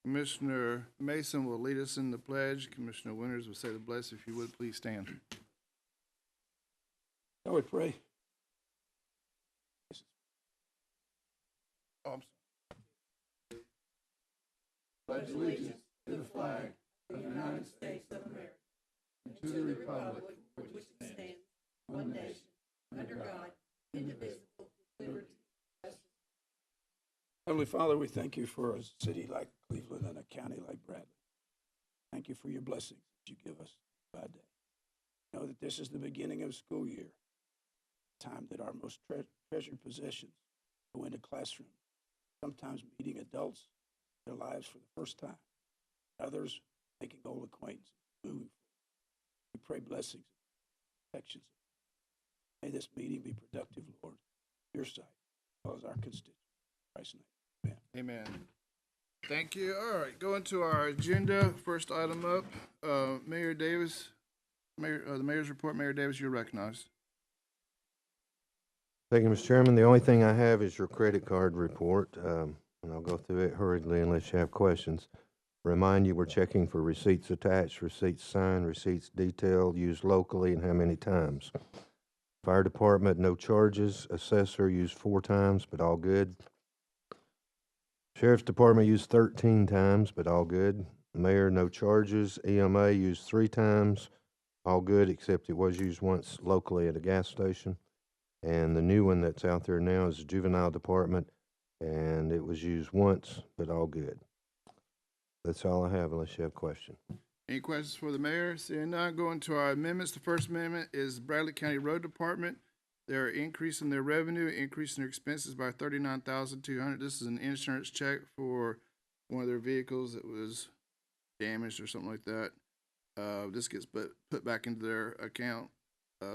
Commissioner Mason will lead us in the pledge. Commissioner Winters will say the bless. If you would, please stand. I would pray. Oh, I'm Pledge allegiance to the flag of the United States of America and to the republic for which it stands, one nation, under God, indivisible, with liberty. Heavenly Father, we thank you for a city like Cleveland and a county like Bradley. Thank you for your blessings that you give us by day. Know that this is the beginning of school year, time that our most treasured possessions go into classrooms, sometimes meeting adults in their lives for the first time, others making old acquaintances, moving forward. We pray blessings and protections. May this meeting be productive, Lord, your sight, as well as our constituents. In Christ's name. Amen. Thank you. All right, going to our agenda. First item up, Mayor Davis, the mayor's report. Mayor Davis, you're recognized. Thank you, Mr. Chairman. The only thing I have is your credit card report, and I'll go through it hurriedly unless you have questions. Remind you, we're checking for receipts attached, receipts signed, receipts detailed, used locally, and how many times. Fire department, no charges. Assessor used 4 times, but all good. Sheriff's Department used 13 times, but all good. Mayor, no charges. EMA used 3 times, all good, except it was used once locally at a gas station. And the new one that's out there now is the Juvenile Department, and it was used once, but all good. That's all I have, unless you have a question. Any questions for the mayor? Seeing none, going to our amendments. The first amendment is Bradley County Road Department. They're increasing their revenue, increasing their expenses by $39,200. This is an insurance check for one of their vehicles that was damaged or something like that. This gets put back into their account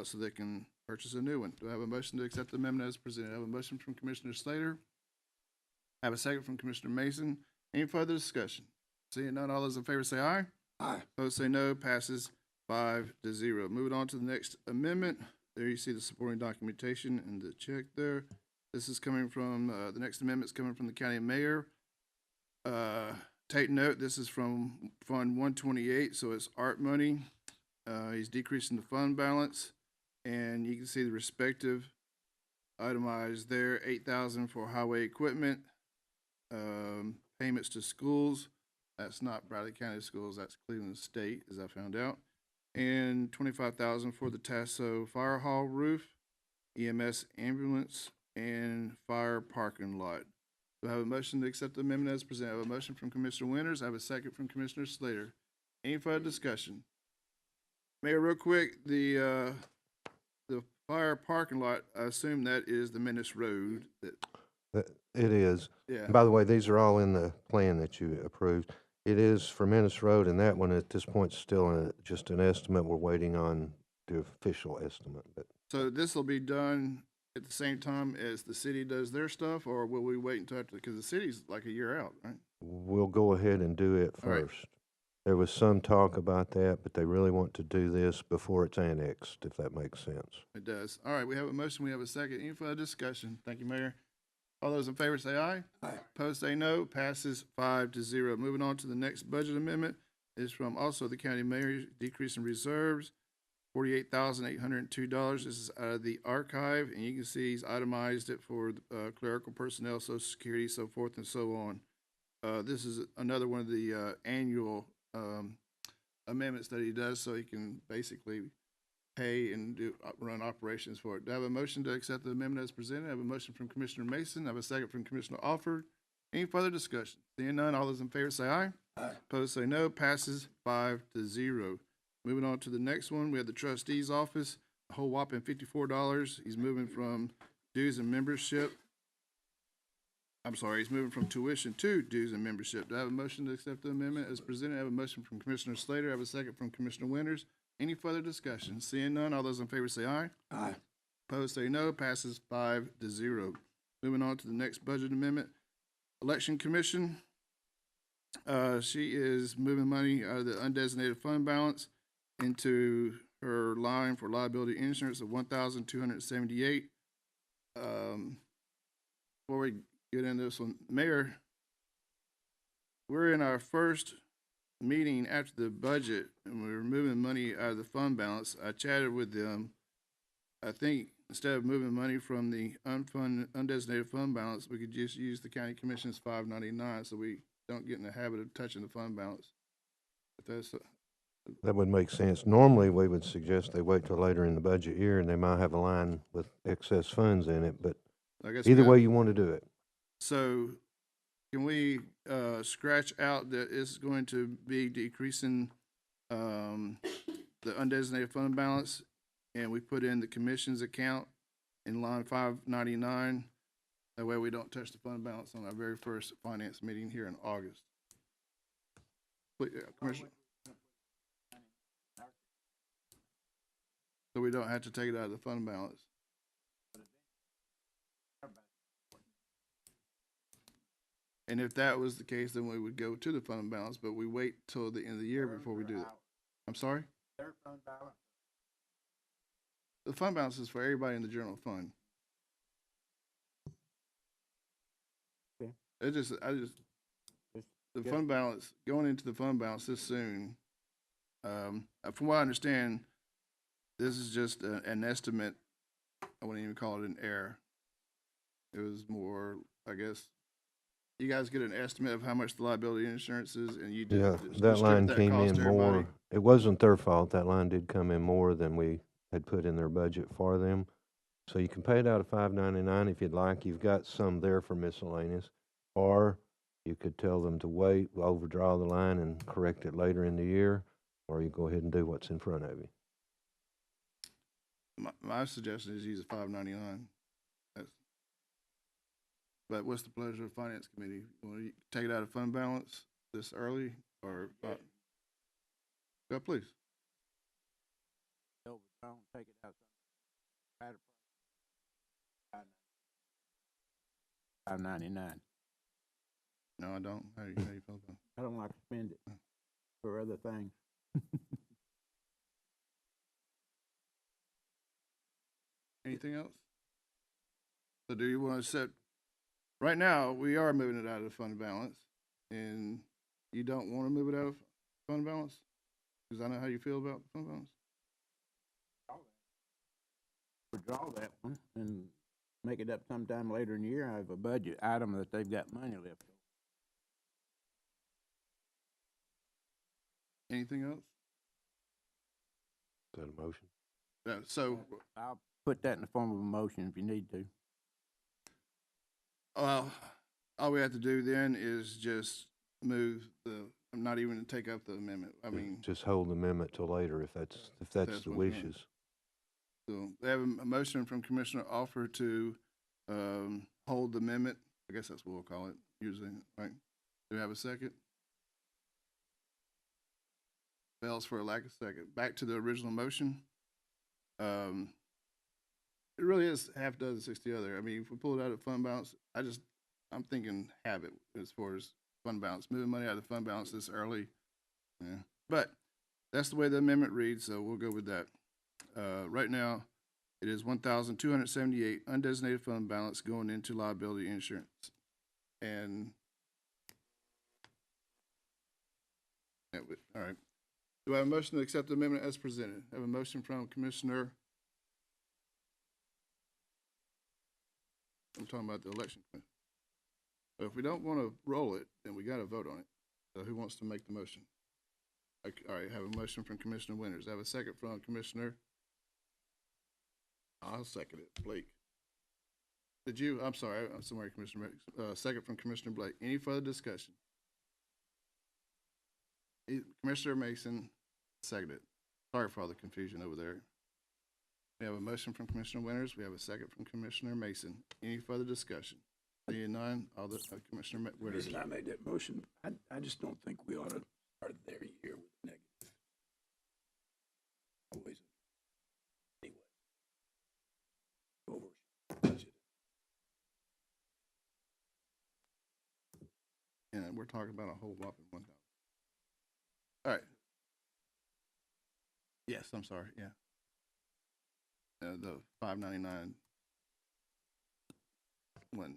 so they can purchase a new one. Do I have a motion to accept the amendment as presented? I have a motion from Commissioner Slater. I have a second from Commissioner Mason. Any further discussion? Seeing none, all those in favor say aye. Aye. Opposed say no. Passes 5-0. Moving on to the next amendment. There you see the supporting documentation and the check there. This is coming from, the next amendment is coming from the county mayor. Take note, this is from Fund 128, so it's art money. He's decreasing the fund balance, and you can see the respective itemized there. $8,000 for highway equipment, payments to schools. That's not Bradley County schools, that's Cleveland State, as I found out. And $25,000 for the Tasso Fire Hall roof, EMS ambulance, and fire parking lot. Do I have a motion to accept the amendment as presented? I have a motion from Commissioner Winters. I have a second from Commissioner Slater. Any further discussion? Mayor, real quick, the fire parking lot, I assume that is the Menace Road. It is. Yeah. By the way, these are all in the plan that you approved. It is for Menace Road, and that one at this point is still just an estimate. We're waiting on the official estimate. But So this will be done at the same time as the city does their stuff, or will we wait until after? Because the city's like a year out, right? we'll go ahead and do it All right. first. There was some talk about that, but they really want to do this before it's annexed, if that makes sense. It does. All right, we have a motion, we have a second. Any further discussion? Thank you, Mayor. All those in favor say aye. Aye. Opposed say no. Passes 5-0. Moving on to the next budget amendment is from also the county mayor, decrease in reserves, $48,802. This is out of the archive, and you can see he's itemized it for clerical personnel, Social Security, so forth and so on. This is another one of the annual amendments that he does, so he can basically pay and run operations for it. Do I have a motion to accept the amendment as presented? I have a motion from Commissioner Mason. I have a second from Commissioner Alford. Any further discussion? Seeing none, all those in favor say aye. Aye. Opposed say no. Passes 5-0. Moving on to the next one, we have the trustee's office, a whole whopping $54. He's moving from dues and membership. I'm sorry, he's moving from tuition to dues and membership. Do I have a motion to accept the amendment as presented? I have a motion from Commissioner Slater. I have a second from Commissioner Winters. Any further discussion? Seeing none, all those in favor say aye. Aye. Opposed say no. Passes 5-0. Moving on to the next budget amendment. Election Commission. She is moving money out of the undesignated fund balance into her line for liability insurance of $1,278. Before we get into this one, Mayor, we're in our first meeting after the budget, and we were moving money out of the fund balance. I chatted with them. I think instead of moving money from the undesignated fund balance, we could just use the county commission's 599, so we don't get in the habit of touching the fund balance. If that's, That would make sense. Normally, we would suggest they wait till later in the budget year, and they might have a line with excess funds in it, but I guess. either way you want to do it. So can we, scratch out that it's going to be decreasing, the undesignated fund balance, and we put in the commission's account in line 599? That way we don't touch the fund balance on our very first finance meeting here in August. Please, Commissioner. So we don't have to take it out of the fund balance. And if that was the case, then we would go to the fund balance, but we wait till the end of the year before we do that. I'm sorry? The fund balance is for everybody in the general fund. Okay. The fund balance, going into the fund balance this soon, from what I understand, this is just an estimate. I wouldn't even call it an error. It was more, I guess, you guys get an estimate of how much the liability insurance is, and you Yeah, just that distribute line that came cost in to everybody. more. It wasn't their fault. That line did come in more than we had put in their budget for them. So you can pay it out of 599 if you'd like. You've got some there for miscellaneous, or you could tell them to wait, overdraw the line, and correct it later in the year, or you go ahead and do what's in front of you. My suggestion is use a 599. But what's the pleasure of finance committee? Want to take it out of fund balance this early, or? Yeah, please. No, but don't take it out. 599. No, I don't. How do you feel about it? I don't like to spend it for other things. Anything else? So do you want to set, right now, we are moving it out of the fund balance, and you don't want to move it out of fund balance? Because I know how you feel about the fund balance. Withdraw that one and make it up sometime later in the year. I have a budget item that they've got money left. Anything else? Is that a motion? So, I'll put that in the form of a motion if you need to. all we have to do then is just move I'm not even to take up the amendment. I mean, Just hold the amendment till later if that's That's the what we want. wishes. so they have a motion from Commissioner Offer to, hold the amendment. I guess that's what we'll call it usually, right? Do we have a second? Fails for a lack of second. Back to the original motion. It really is half dozen, 60 other. I mean, if we pull it out of fund balance, I'm thinking habit as far as fund balance, moving money out of the fund balance this early. Yeah. But that's the way the amendment reads, so we'll go with that. Right now, it is 1,278 undesignated fund balance going into liability insurance. And, all right. Do I have a motion to accept the amendment as presented? I have a motion from Commissioner, I'm talking about the election. So if we don't want to roll it, then we got to vote on it. So who wants to make the motion? All right, I have a motion from Commissioner Winters. I have a second from Commissioner. I'll second it. Blake. Did you? I'm sorry, Commissioner. Second from Commissioner Blake. Any further discussion? Commissioner Mason, seconded. Sorry for all the confusion over there. We have a motion from Commissioner Winters. We have a second from Commissioner Mason. Any further discussion? Seeing none, all the Commissioner The Winters. reason I made that motion, I just don't think we ought to start their year with negative. Always. Anyway. Over budget. And we're talking about a whole whopping 1,000. All right. Yes, I'm sorry. Yeah. The 599 one.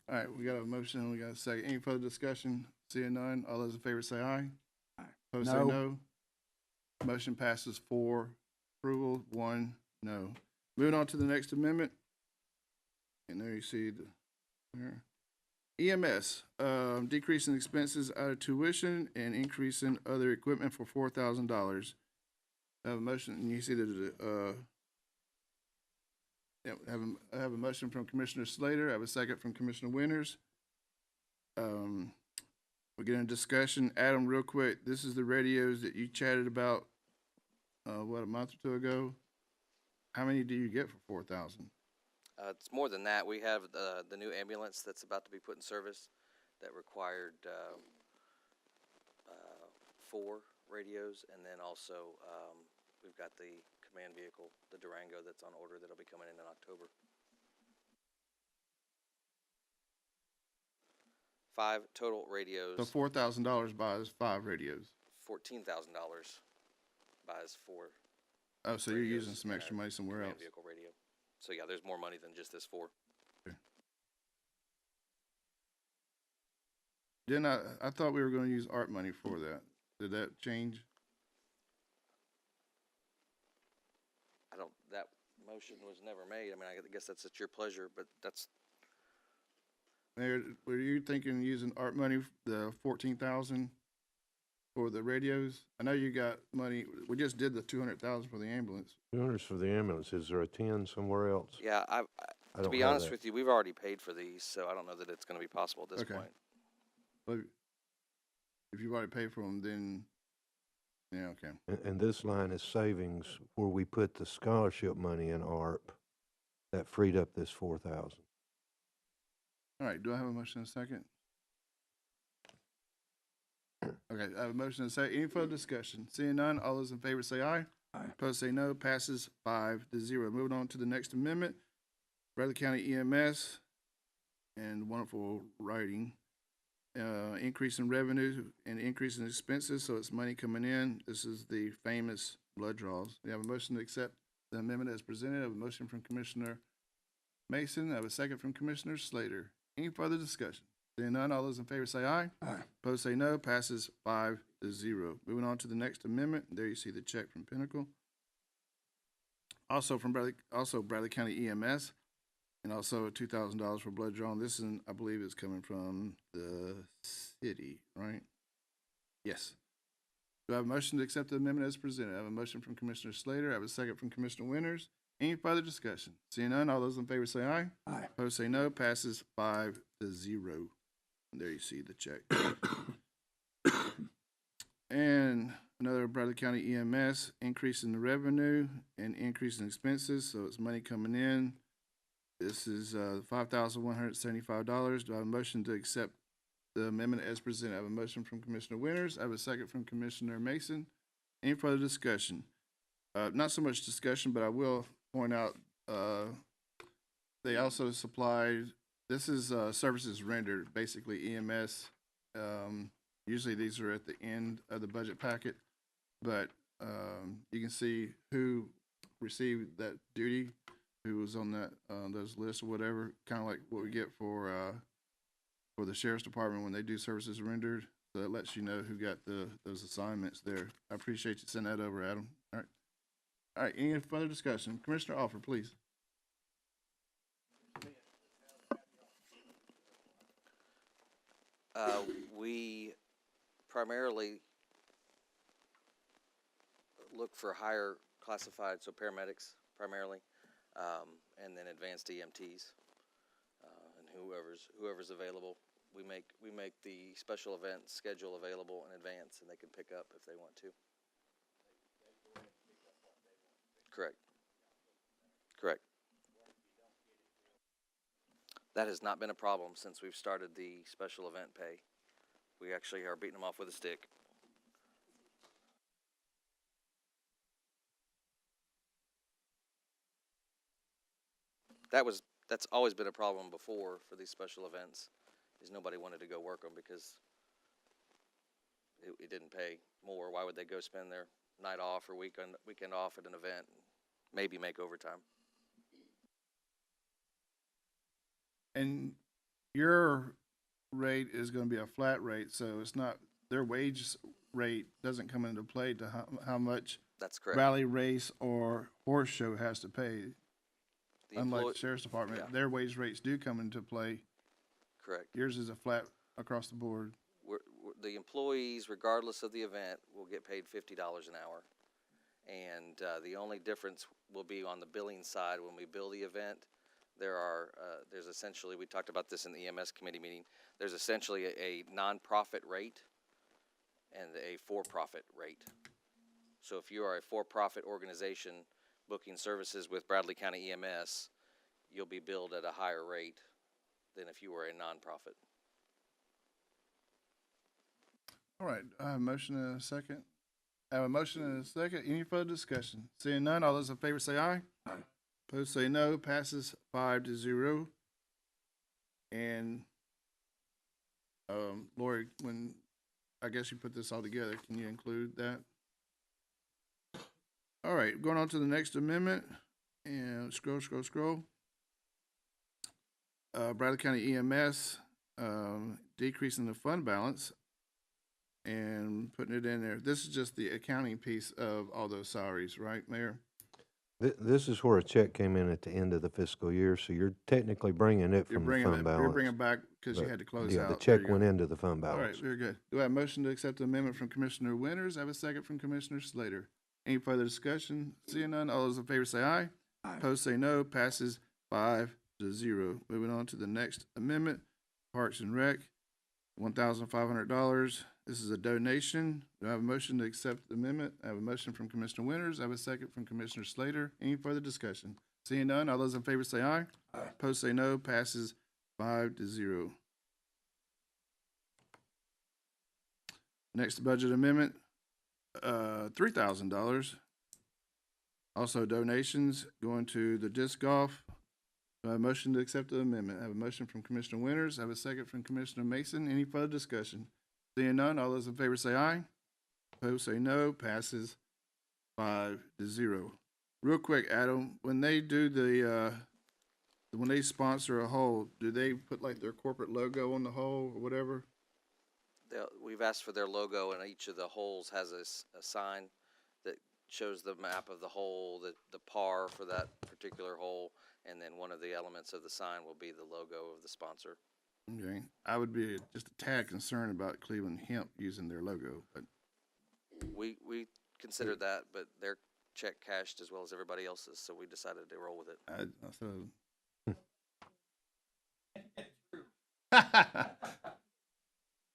All right, we got a motion, we got a second. Any further discussion? Seeing none, all those in favor say aye. Aye. Opposed say No. no. Motion passes 4 approval, 1 no. Moving on to the next amendment. And there you see the, there. EMS, decreasing expenses out of tuition and increasing other equipment for $4,000. I have a motion, and you see that, yeah, I have a motion from Commissioner Slater. I have a second from Commissioner Winters. We're getting a discussion. Adam, real quick, this is the radios that you chatted about, what, a month or two ago? How many do you get for 4,000? It's more than that. We have the new ambulance that's about to be put in service that required 4 radios, and then also we've got the command vehicle, the Durango, that's on order that'll be coming in October. 5 total radios. So $4,000 buys 5 radios. $14,000 buys 4. Oh, so you're radios using some and extra a money somewhere command else. vehicle radio. So yeah, there's more money than just this 4. Didn't I thought we were gonna use ARP money for that. Did that change? That motion was never made. I mean, I guess that's at your pleasure, but that's, Mayor, were you thinking using ARP money, the 14,000 for the radios? I know you got money, we just did the 200,000 for the ambulance. 200 for the ambulance. Is there a 10 somewhere else? yeah, I to don't be have honest that. with you, we've already paid for these, so I don't know that it's going to be possible at this Okay. point. But if you've already paid for them, then, yeah, okay. And this line is savings where we put the scholarship money in ARP that freed up this 4,000. All right, do I have a motion in a second? Okay, I have a motion in a second. Any further discussion? Seeing none, all those in favor say aye. Aye. Opposed say no. Passes 5-0. Moving on to the next amendment. Bradley County EMS, and wonderful writing. Increase in revenue and increase in expenses, so it's money coming in. This is the famous blood draws. We have a motion to accept the amendment as presented. I have a motion from Commissioner Mason. I have a second from Commissioner Slater. Any further discussion? Seeing none, all those in favor say aye. Aye. Opposed say no. Passes 5-0. Moving on to the next amendment. There you see the check from Pinnacle. Also from Bradley County EMS, and also $2,000 for blood drawn. This is, I believe, is coming from the city, right? Yes. Do I have a motion to accept the amendment as presented? I have a motion from Commissioner Slater. I have a second from Commissioner Winters. Any further discussion? Seeing none, all those in favor say aye. Aye. Opposed say no. Passes 5-0. And there you see the check. And another Bradley County EMS, increase in the revenue and increase in expenses, so it's money coming in. This is $5,175. Do I have a motion to accept the amendment as presented? I have a motion from Commissioner Winters. I have a second from Commissioner Mason. Any further discussion? Not so much discussion, but I will point out, they also supplied, this is services rendered, basically EMS. Usually these are at the end of the budget packet, but you can see who received that duty, who was on that those lists or whatever, kind of like what we get for the sheriff's department when they do services rendered. So that lets you know who got those assignments there. I appreciate you sending that over, Adam. All right. All right, any further discussion? Commissioner Offer, please. We primarily look for higher classified, so paramedics primarily, and then advanced EMTs, and whoever's available. We make the special event schedule available in advance, and they can pick up if they want to. Correct. Correct. That has not been a problem since we've started the special event pay. We actually are beating them off with a stick. That's always been a problem before for these special events, is nobody wanted to go work them because it didn't pay more. Why would they go spend their night off or weekend off at an event and maybe make overtime? And your rate is gonna be a flat rate, so it's not, their wage rate doesn't come into play to how much That's correct. rally race or horse show has to pay. The Unlike employee, the sheriff's department, yeah. their wage rates do come into play. correct. Yours is a flat across the board. The employees, regardless of the event, will get paid $50 an hour. And the only difference will be on the billing side. When we bill the event, there's essentially, we talked about this in the EMS committee meeting, there's essentially a nonprofit rate and a for-profit rate. So if you are a for-profit organization booking services with Bradley County EMS, you'll be billed at a higher rate than if you were a nonprofit. All right, I have a motion and a second. I have a motion and a second. Any further discussion? Seeing none, all those in favor say aye. Aye. Opposed say no. Passes 5-0. And, Lori, when, I guess you put this all together, can you include that? All right, going on to the next amendment, and scroll. Bradley County EMS, decreasing the fund balance and putting it in there. This is just the accounting piece of all those salaries, right, Mayor? This is where a check came in at the end of the fiscal year, so you're technically bringing it You're from the bringing fund it, balance. you're bringing it back because you But, had to close yeah, out. the There check you went go. into the fund All right, balance. very good. Do I have a motion to accept the amendment from Commissioner Winters? I have a second from Commissioner Slater. Any further discussion? Seeing none, all those in favor say aye. Aye. Opposed say no. Passes 5-0. Moving on to the next amendment, Parks and Rec, $1,500. This is a donation. Do I have a motion to accept the amendment? I have a motion from Commissioner Winters. I have a second from Commissioner Slater. Any further discussion? Seeing none, all those in favor say aye. Aye. Opposed say no. Passes 5-0. Next budget amendment, $3,000. Also donations going to the disc golf. Do I have a motion to accept the amendment? I have a motion from Commissioner Winters. I have a second from Commissioner Mason. Any further discussion? Seeing none, all those in favor say aye. Opposed say no. Passes 5-0. Real quick, Adam, when they do when they sponsor a hole, do they put like their corporate logo on the hole or whatever? We've asked for their logo, and each of the holes has a sign that shows the map of the hole, the par for that particular hole, and then one of the elements of the sign will be the logo of the sponsor. Okay, I would be just a tad concerned about Cleveland Hemp using their logo, but We considered that, but their check cashed as well as everybody else's, so we decided to roll with it.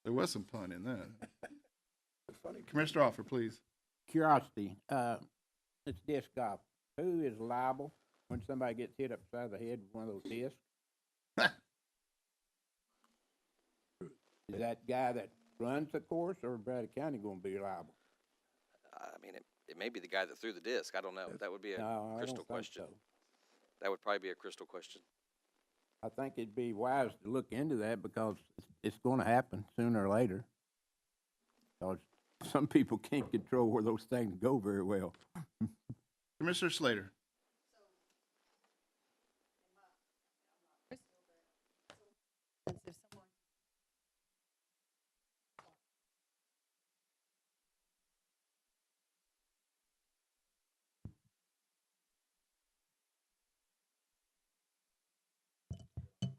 There was some pun in that. Commissioner Offer, please. Curiosity, it's disc golf. Who is liable when somebody gets hit upside the head with one of those discs? Is that guy that runs the course, or Bradley County gonna be liable? I mean, it may be the guy that threw the disc. I don't know. That would be a No, I crystal don't think question. so. That would probably be a crystal question. I think it'd be wise to look into that because it's gonna happen sooner or later. Because some people can't control where those things go very well. Commissioner Slater.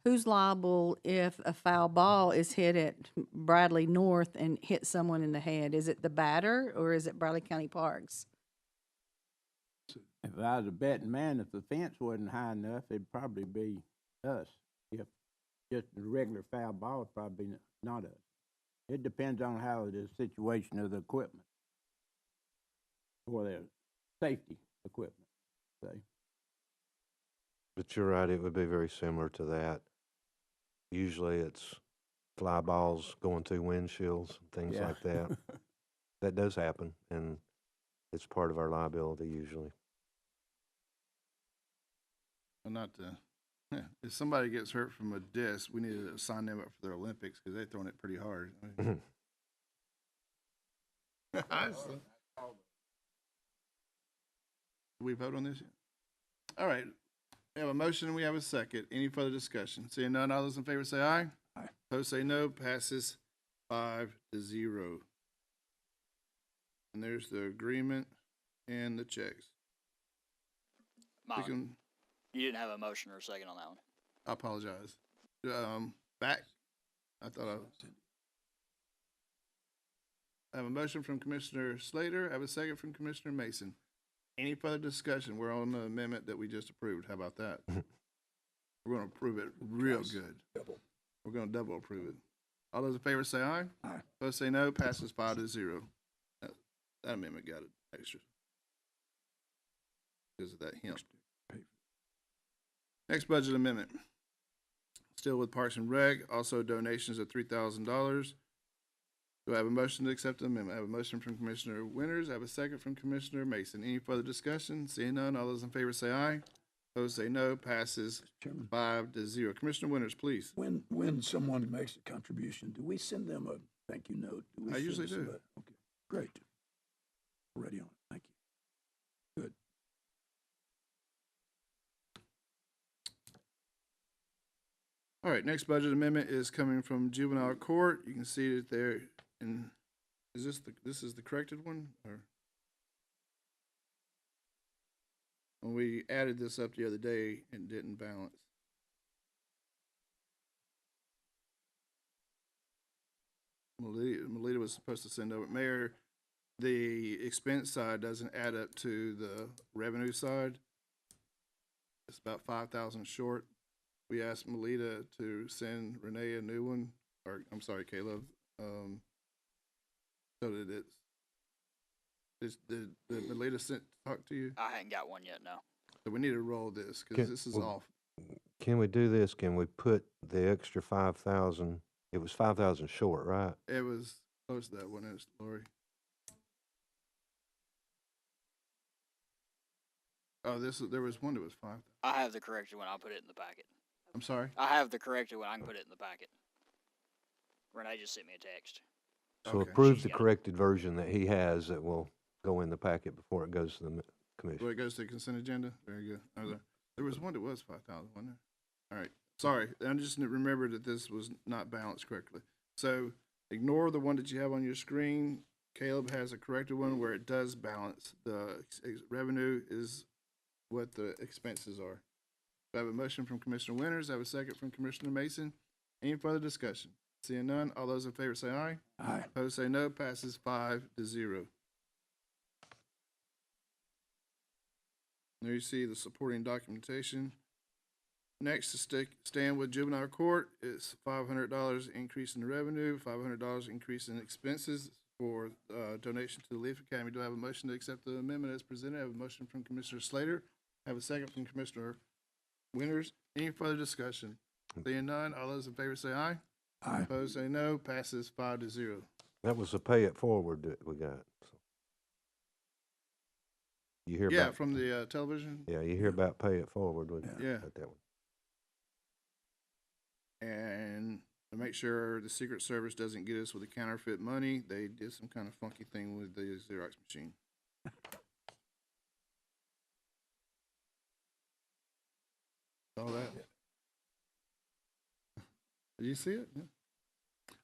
Who's liable if a foul ball is hit at Bradley North and hit someone in the head? Is it the batter or is it Bradley County Parks? If I was a betting man, if the fence wasn't high enough, it'd probably be us. If just a regular foul ball, it'd probably be not us. It depends on how the situation of the equipment or the safety equipment, say. But you're right, it would be very similar to that. Usually it's fly balls going through windshields, things Yeah. like that. That does happen, and it's part of our liability usually. Well, not to, if somebody gets hurt from a disc, we need to sign them up for their Olympics because they're throwing it pretty hard. Did we vote on this yet? All right. We have a motion and we have a second. Any further discussion? Seeing none, all those in favor say aye. Aye. Opposed say no. Passes 5-0. And there's the agreement and the checks. We Molly, can, you didn't have a motion or a second on that one. I apologize. Back. I thought I have a motion from Commissioner Slater. I have a second from Commissioner Mason. Any further discussion? We're on the amendment that we just approved. How about that? We're going to approve it real Twice. good. Double. We're going to double approve it. All those in favor say aye. Aye. Opposed say no. Passes 5-0. That amendment got it extra because of that hint. Next budget amendment. Still with Parks and Rec. Also donations of $3,000. Do I have a motion to accept the amendment? I have a motion from Commissioner Winters. I have a second from Commissioner Mason. Any further discussion? Seeing none, all those in favor say aye. Opposed say no. Passes Chairman, 5-0. Commissioner Winters, please. when someone makes a contribution, do we send them a thank you note? Do we I send usually us a do. letter? Okay, great. Already on it. Thank you. Good. All right, next budget amendment is coming from Juvenile Court. You can see it there. And is this is the corrected one, or? When we added this up the other day and didn't balance. Melita was supposed to send over, Mayor, the expense side doesn't add up to the revenue side. It's about 5,000 short. We asked Melita to send Renee a new one, or I'm sorry, Caleb, so that did Melita talk to you? I hadn't got one yet, no. So we need to roll this, because this is Well, off. Can we do this? Can we put the extra 5,000? It was 5,000 short, right? It was close to that, wasn't it, Lori? Oh, there was one that was 5,000. I have the corrected one. I'll put it in the packet. I'm sorry? I have the corrected one. I can put it in the packet. Renee just sent me a text. So Okay. approve She's the got it. corrected version that he has that will go in the packet before it goes to the commission. Well, it goes to the consent agenda? Very good. There was one that was 5,000, wasn't there? All right, sorry, I just remembered that this was not balanced correctly. So ignore the one that you have on your screen. Caleb has a corrected one where it does balance. The revenue is what the expenses are. I have a motion from Commissioner Winters. I have a second from Commissioner Mason. Any further discussion? Seeing none, all those in favor say aye. Aye. Opposed say no. Passes 5-0. There you see the supporting documentation. Next, to stand with Juvenile Court is $500 increase in revenue, $500 increase in expenses for donation to the Leaf Academy. Do I have a motion to accept the amendment as presented? I have a motion from Commissioner Slater. I have a second from Commissioner Winters. Any further discussion? Seeing none, all those in favor say aye. Aye. Opposed say no. Passes 5-0. That was the pay it forward that we got. So. You hear Yeah, about from the television. Yeah, you hear about pay it forward. Yeah. Got that one. And to make sure the Secret Service doesn't get us with the counterfeit money, they did some kind of funky thing with the Xerox machine. All that. Did you see it? Yeah.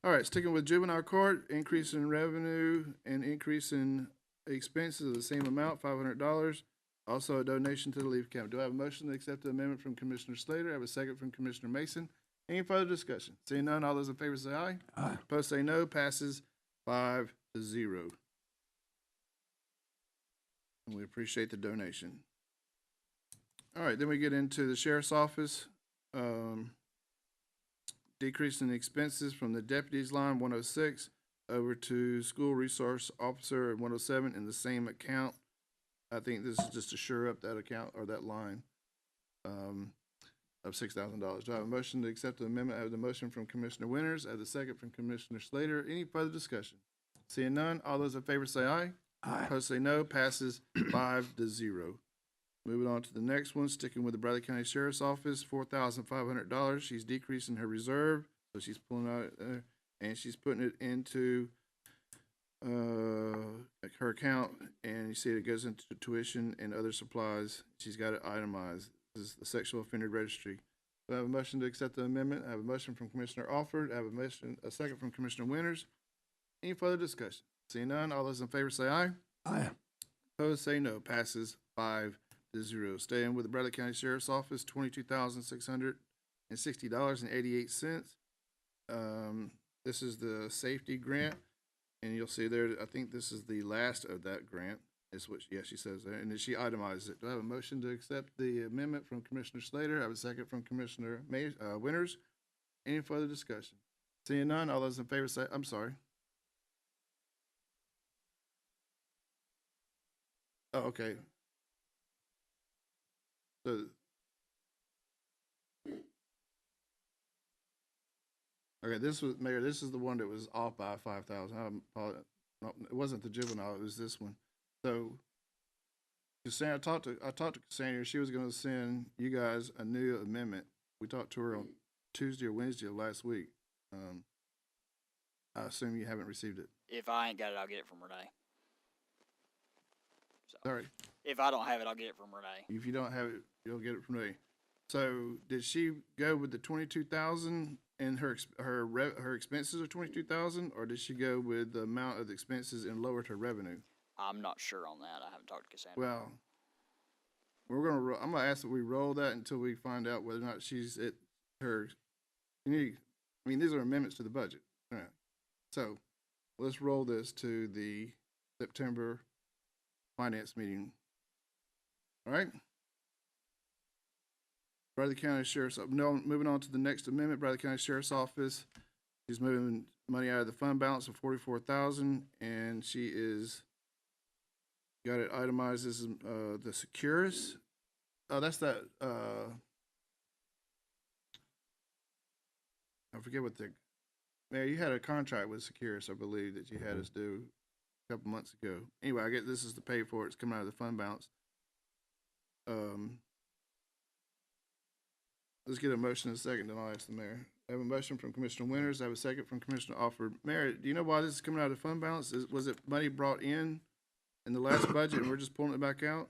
All right, sticking with Juvenile Court, increase in revenue and increase in expenses of the same amount, $500. Also a donation to the Leaf Academy. Do I have a motion to accept the amendment from Commissioner Slater? I have a second from Commissioner Mason. Any further discussion? Seeing none, all those in favor say aye. Aye. Opposed say no. Passes 5-0. And we appreciate the donation. All right, then we get into the Sheriff's Office. Decrease in expenses from the deputies line 106 over to school resource officer at 107 in the same account. I think this is just to shore up that account or that line of $6,000. Do I have a motion to accept the amendment? I have the motion from Commissioner Winters. I have the second from Commissioner Slater. Any further discussion? Seeing none, all those in favor say aye. Aye. Opposed say no. Passes 5-0. Moving on to the next one, sticking with the Bradley County Sheriff's Office, $4,500. She's decreasing her reserve, so she's pulling out and she's putting it into her account. And you see it goes into tuition and other supplies. She's got it itemized. This is the sexual offender registry. Do I have a motion to accept the amendment? I have a motion from Commissioner Alford. I have a second from Commissioner Winters. Any further discussion? Seeing none, all those in favor say aye. Aye. Opposed, say no. Passes 5-0. Staying with the Bradley County Sheriff's Office, $22,660.88. This is the safety grant, and you'll see there, I think this is the last of that grant, is what, she says there, and then she itemizes it. Do I have a motion to accept the amendment from Commissioner Slater? I have a second from Commissioner Winters. Any further discussion? Seeing none, all those in favor say, I'm sorry. Oh, okay. So, okay, this was, Mayor, this is the one that was off by 5,000. No, it wasn't the juvenile, it was this one. So, Cassandra, I talked to Cassandra, she was gonna send you guys a new amendment. We talked to her on Tuesday or Wednesday of last week. I assume you haven't received it. If I ain't got it, I'll get it from Renee. So, Sorry, if I don't have it, I'll get it from Renee. if you don't have it, you'll get it from me. So, did she go with the 22,000 and her expenses are 22,000, or did she go with the amount of the expenses and lowered her revenue? I'm not sure on that. I haven't talked to Cassandra. Well, I'm gonna ask that we roll that until we find out whether or not she's at her. These are amendments to the budget. All right. So let's roll this to the September finance meeting. All right. Bradley County Sheriff's, moving on to the next amendment, Bradley County Sheriff's Office. She's moving money out of the fund balance of 44,000, and she is got it itemized as the Securus. Oh, that's that. I forget what the. Mayor, you had a contract with Securus, I believe, that you had us do a couple months ago. Anyway, I get this is to pay for it. It's coming out of the fund balance. Let's get a motion in a second, then I'll ask the mayor. I have a motion from Commissioner Winters. I have a second from Commissioner Alford. Mayor, do you know why this is coming out of the fund balance? Was it money brought in the last budget and we're just pulling it back out?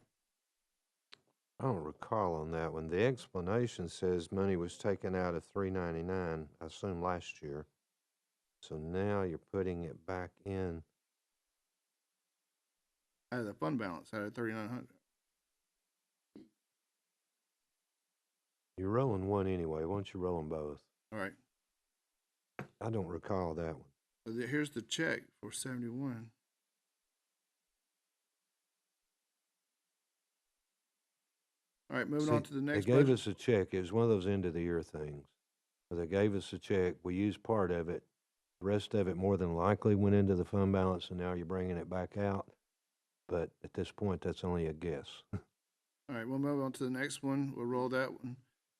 I don't recall on that one. The explanation says money was taken out of 399, I assume last year. So now you're putting it back in. Out of the fund balance, out of 3,900. You're rolling one anyway. Why don't you roll them both? All right. I don't recall that one. So here's the check for 71. All right, moving on to the next They gave budget. us a check. It was one of those end of the year things. So they gave us a check. We used part of it. The rest of it more than likely went into the fund balance, and now you're bringing it back out. But at this point, that's only a guess. All right, we'll move on to the next one. We'll roll that one.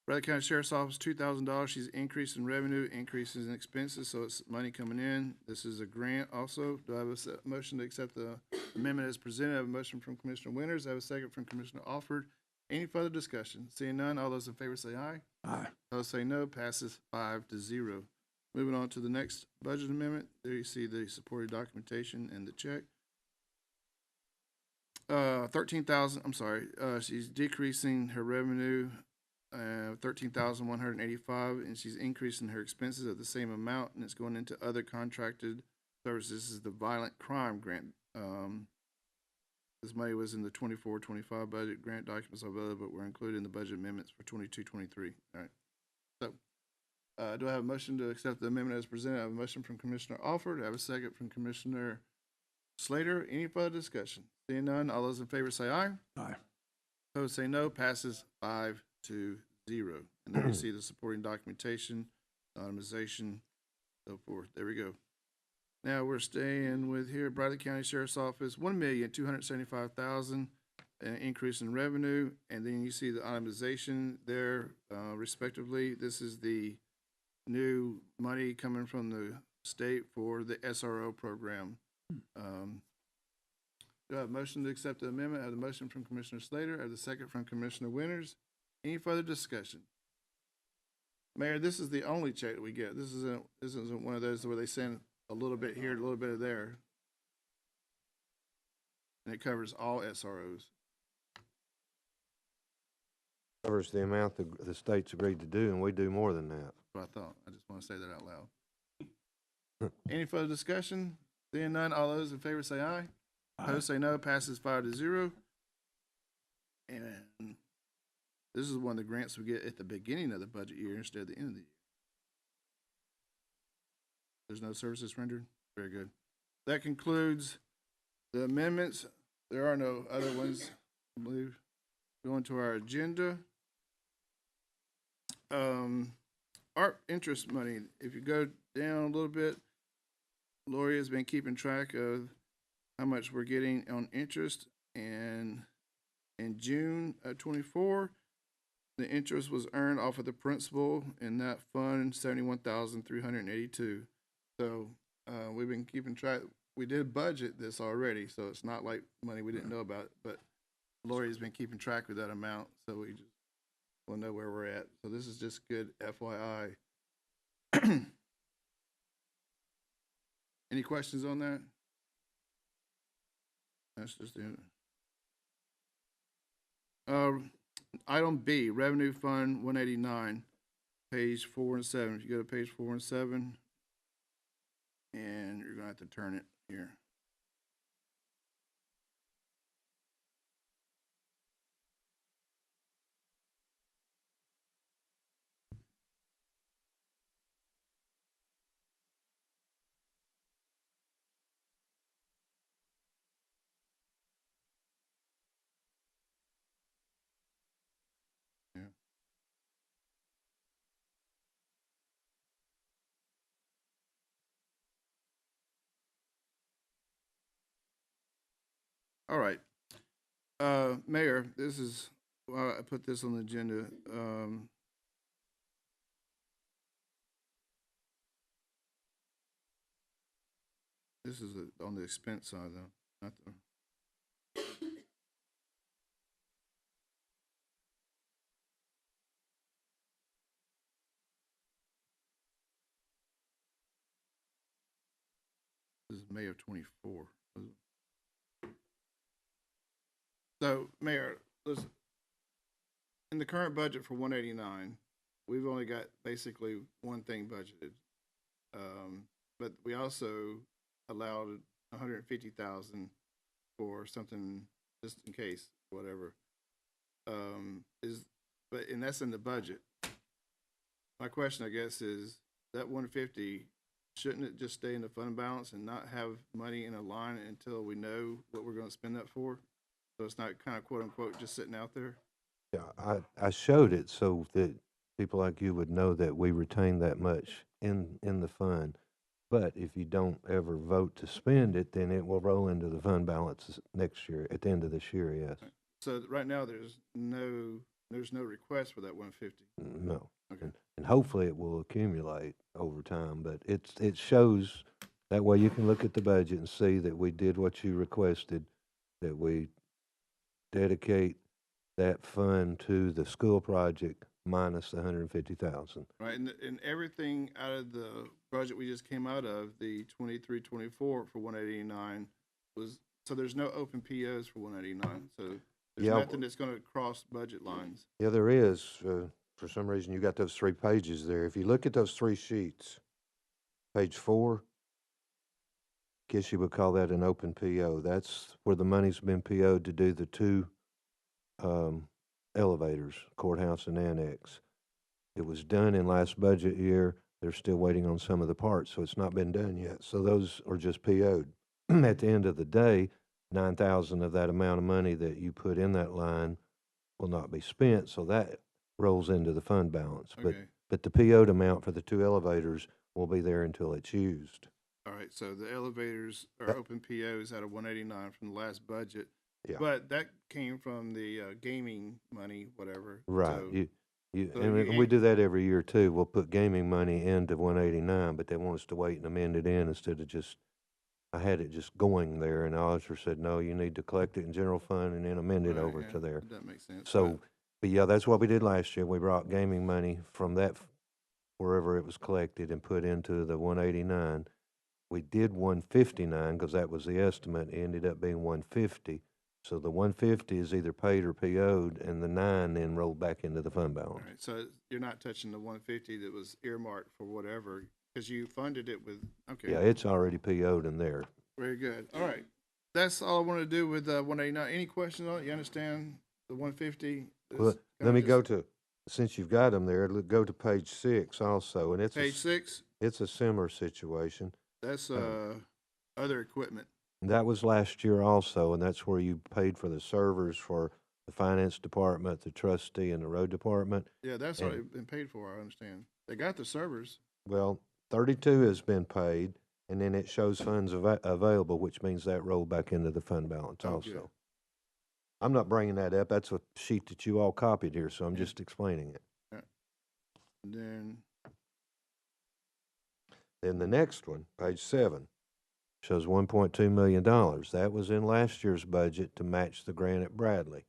Bradley County Sheriff's Office, $2,000. She's increasing revenue, increases in expenses, so it's money coming in. This is a grant also. Do I have a motion to accept the amendment as presented? I have a motion from Commissioner Winters. I have a second from Commissioner Alford. Any further discussion? Seeing none, all those in favor say aye. Aye. Those say no, passes 5-0. Moving on to the next budget amendment. There you see the supported documentation and the check. 13,000, I'm sorry, she's decreasing her revenue, 13,185, and she's increasing her expenses at the same amount, and it's going into other contracted services. This is the violent crime grant. This money was in the 24-25 budget. Grant documents are available, but were included in the budget amendments for 22-23. All right. So, do I have a motion to accept the amendment as presented? I have a motion from Commissioner Alford. I have a second from Commissioner Slater. Any further discussion? Seeing none, all those in favor say aye. Aye. Opposed say no. Passes 5-0. And there you see the supporting documentation, itemization, so forth. There we go. Now we're staying with here, Bradley County Sheriff's Office, $1,275,000 increase in revenue, and then you see the itemization there, respectively. This is the new money coming from the state for the SRO program. Do I have a motion to accept the amendment? I have the motion from Commissioner Slater. I have the second from Commissioner Winters. Any further discussion? Mayor, this is the only check that we get. This isn't one of those where they send a little bit here, a little bit of there. And it covers all SROs. Covers the amount the state's agreed to do, and we do more than that. That's what I thought. I just want to say that out loud. Any further discussion? Seeing none, all those in favor say aye. Opposed say no. Passes 5-0. And this is one of the grants we get at the beginning of the budget year instead of the end of the year. There's no services rendered? Very good. That concludes the amendments. There are no other ones, I believe. Going to our agenda. Art interest money. If you go down a little bit, Lori has been keeping track of how much we're getting on interest, and in June of 24, the interest was earned off of the principal in that fund, 71,382. So we've been keeping track. We did budget this already, so it's not like money we didn't know about, but Lori has been keeping track of that amount, so we just will know where we're at. So this is just good FYI. Any questions on that? That's just it. Item B, Revenue Fund 189, page 4 and 7. If you go to page 4 and 7, and you're gonna have to turn it here. Yeah. All right. Mayor, this is why I put this on the agenda. This is on the expense side, though, not the. This is May of 24. So, Mayor, listen, in the current budget for 189, we've only got basically one thing budgeted. But we also allowed 150,000 for something just in case, whatever. And that's in the budget. My question, I guess, is that 150, shouldn't it just stay in the fund balance and not have money in a line until we know what we're going to spend that for? So it's not kind of quote unquote just sitting out there? Yeah, I showed it so that people like you would know that we retain that much in the fund. But if you don't ever vote to spend it, then it will roll into the fund balance next year, at the end of this year, yes. So right now, there's no request for that 150. No. Okay. And hopefully it will accumulate over time, but it shows, that way you can look at the budget and see that we did what you requested, that we dedicate that fund to the school project minus the 150,000. Right, and everything out of the budget we just came out of, the 23-24 for 189 was, so there's no open POs for 189. So there's Yeah. nothing that's going to cross budget lines. Yeah, there is. For some reason, you got those 3 pages there. If you look at those 3 sheets, page 4, guess you would call that an open PO. That's where the money's been PO'd to do the 2 elevators, courthouse and annex. It was done in last budget year. They're still waiting on some of the parts, so it's not been done yet. So those are just PO'd. At the end of the day, 9,000 of that amount of money that you put in that line will not be spent, so that rolls into the fund balance. Okay. But the PO'd amount for the 2 elevators will be there until it's used. All right, so the elevators are open POs out of 189 from the last budget. Yeah. But that came from the gaming money, whatever. Right. So, And we do that every year too. We'll put gaming money into 189, but they want us to wait and amend it in instead of just, I had it just going there, and the auditor said, no, you need to collect it in general fund and then amend it right, over yeah, to there. that makes sense. So, but yeah, that's what we did last year. We brought gaming money from that, wherever it was collected, and put into the 189. We did 159 because that was the estimate. It ended up being 150. So the 150 is either paid or PO'd, and the 9 then rolled back into the fund All balance. right, so you're not touching the 150 that was earmarked for whatever, because you funded it with, okay. Yeah, it's already PO'd in there. Very good. All right. That's all I want to do with 189. Any questions on it? You understand the 150? Well, let me go to, since you've got them there, go to page 6 also, and Page 6. it's a similar situation. That's other equipment. That was last year also, and that's where you paid for the servers for the finance department, the trustee, and the road department. Yeah, that's And- already been paid for. I understand. They got the servers. Well, 32 has been paid, and then it shows funds available, which means that rolled back into the fund balance Oh, also. good. I'm not bringing that up. That's a sheet that you all copied here, so I'm Yeah. just explaining it. And then Then the next one, page 7, shows $1.2 million. That was in last year's budget to match the grant at Bradley.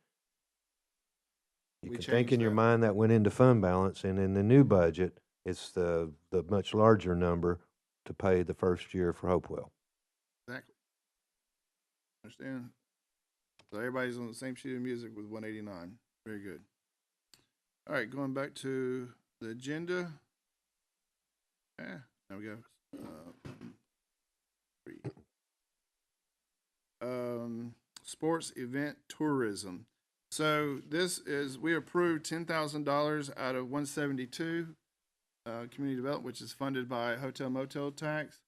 You We can think in changed your that. mind that went into fund balance, and in the new budget, it's the much larger number to pay the first year for Hopewell. exactly. Understand? So everybody's on the same sheet of music with 189. Very good. All right, going back to the agenda. Yeah, there we go. Three. Sports event tourism. So this is, we approved $10,000 out of 172, community development, which is funded by hotel motel tax.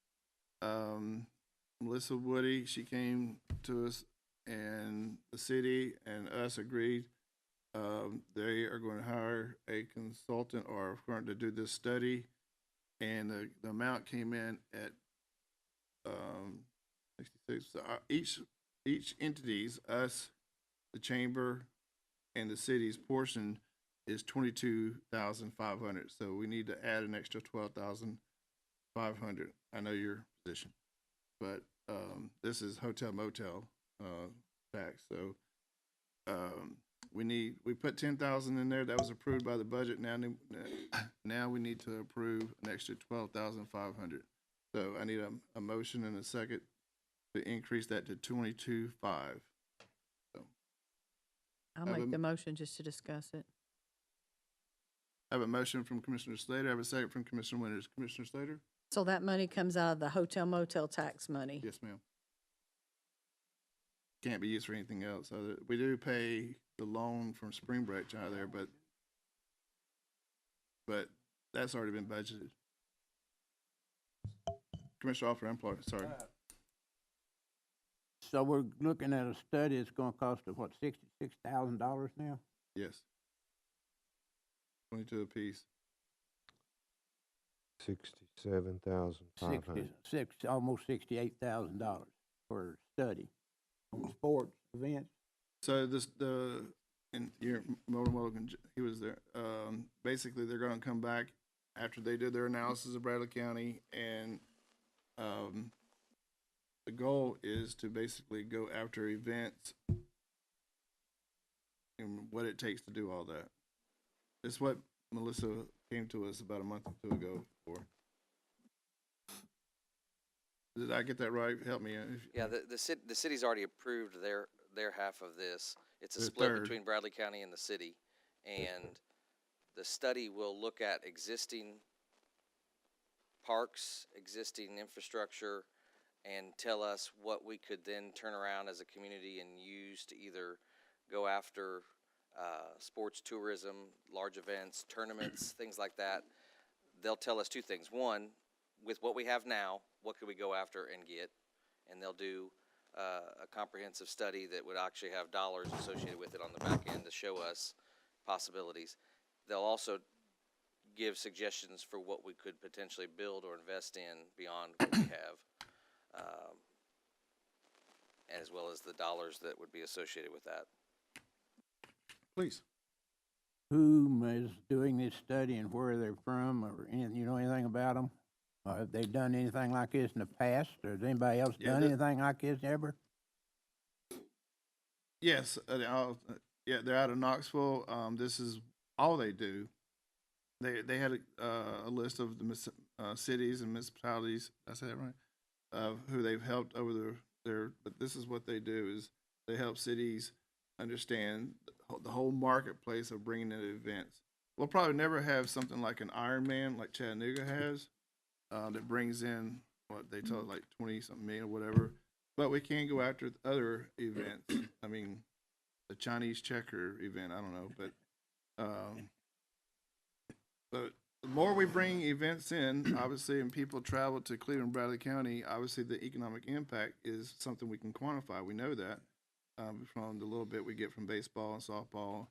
Melissa Woody, she came to us, and the city and us agreed. They are going to hire a consultant or a firm to do this study, and the amount came in at 66. So each entity's, us, the chamber, and the city's portion is 22,500. So we need to add an extra 12,500. I know your position, but this is hotel motel tax. So we put 10,000 in there. That was approved by the budget. Now we need to approve an extra 12,500. So I need a motion and a second to increase that to 22,500. I'll Have make a- the motion just to discuss it. I have a motion from Commissioner Slater. I have a second from Commissioner Winters. Commissioner Slater? So that money comes out of the hotel motel tax money. Yes, ma'am. Can't be used for anything else. We do pay the loan from Spring Branch out of there, but that's already been budgeted. Commissioner Alford, I'm sorry. So we're looking at a study that's gonna cost us, what, $66,000 now? Yes. 22 apiece. 67,500. Almost $68,000 for a study on sports events. So and your Morgan, he was there. Basically, they're going to come back after they did their analysis of Bradley County, and the goal is to basically go after events and what it takes to do all that. It's what Melissa came to us about a month or two ago for. Did I get that right? Help me. Yeah, the city's already approved their half of this. It's a The split third. between Bradley County and the city. And the study will look at existing parks, existing infrastructure, and tell us what we could then turn around as a community and use to either go after sports tourism, large events, tournaments, things like that. They'll tell us two things. One, with what we have now, what could we go after and get? And they'll do a comprehensive study that would actually have dollars associated with it on the back end to show us possibilities. They'll also give suggestions for what we could potentially build or invest in beyond what we have, as well as the dollars that would be associated with that. Please. Who is doing this study and where they're from, or anything, you know anything about them? Have they done anything like this in the past, or has anybody else Yeah, done anything like this ever? Yes, they're out of Knoxville. This is all they do. They had a list of the cities and municipalities. Did I say that right? Who they've helped over but this is what they do is to help cities understand the whole marketplace of bringing in events. We'll probably never have something like an Ironman like Chattanooga has, that brings in what they tell it like 20-something million or whatever. But we can go after other events. I mean, the Chinese checker event. I don't know, but the more we bring events in, obviously, and people travel to Cleveland, Bradley County, obviously the economic impact is something we can quantify. We know that from the little bit we get from baseball and softball.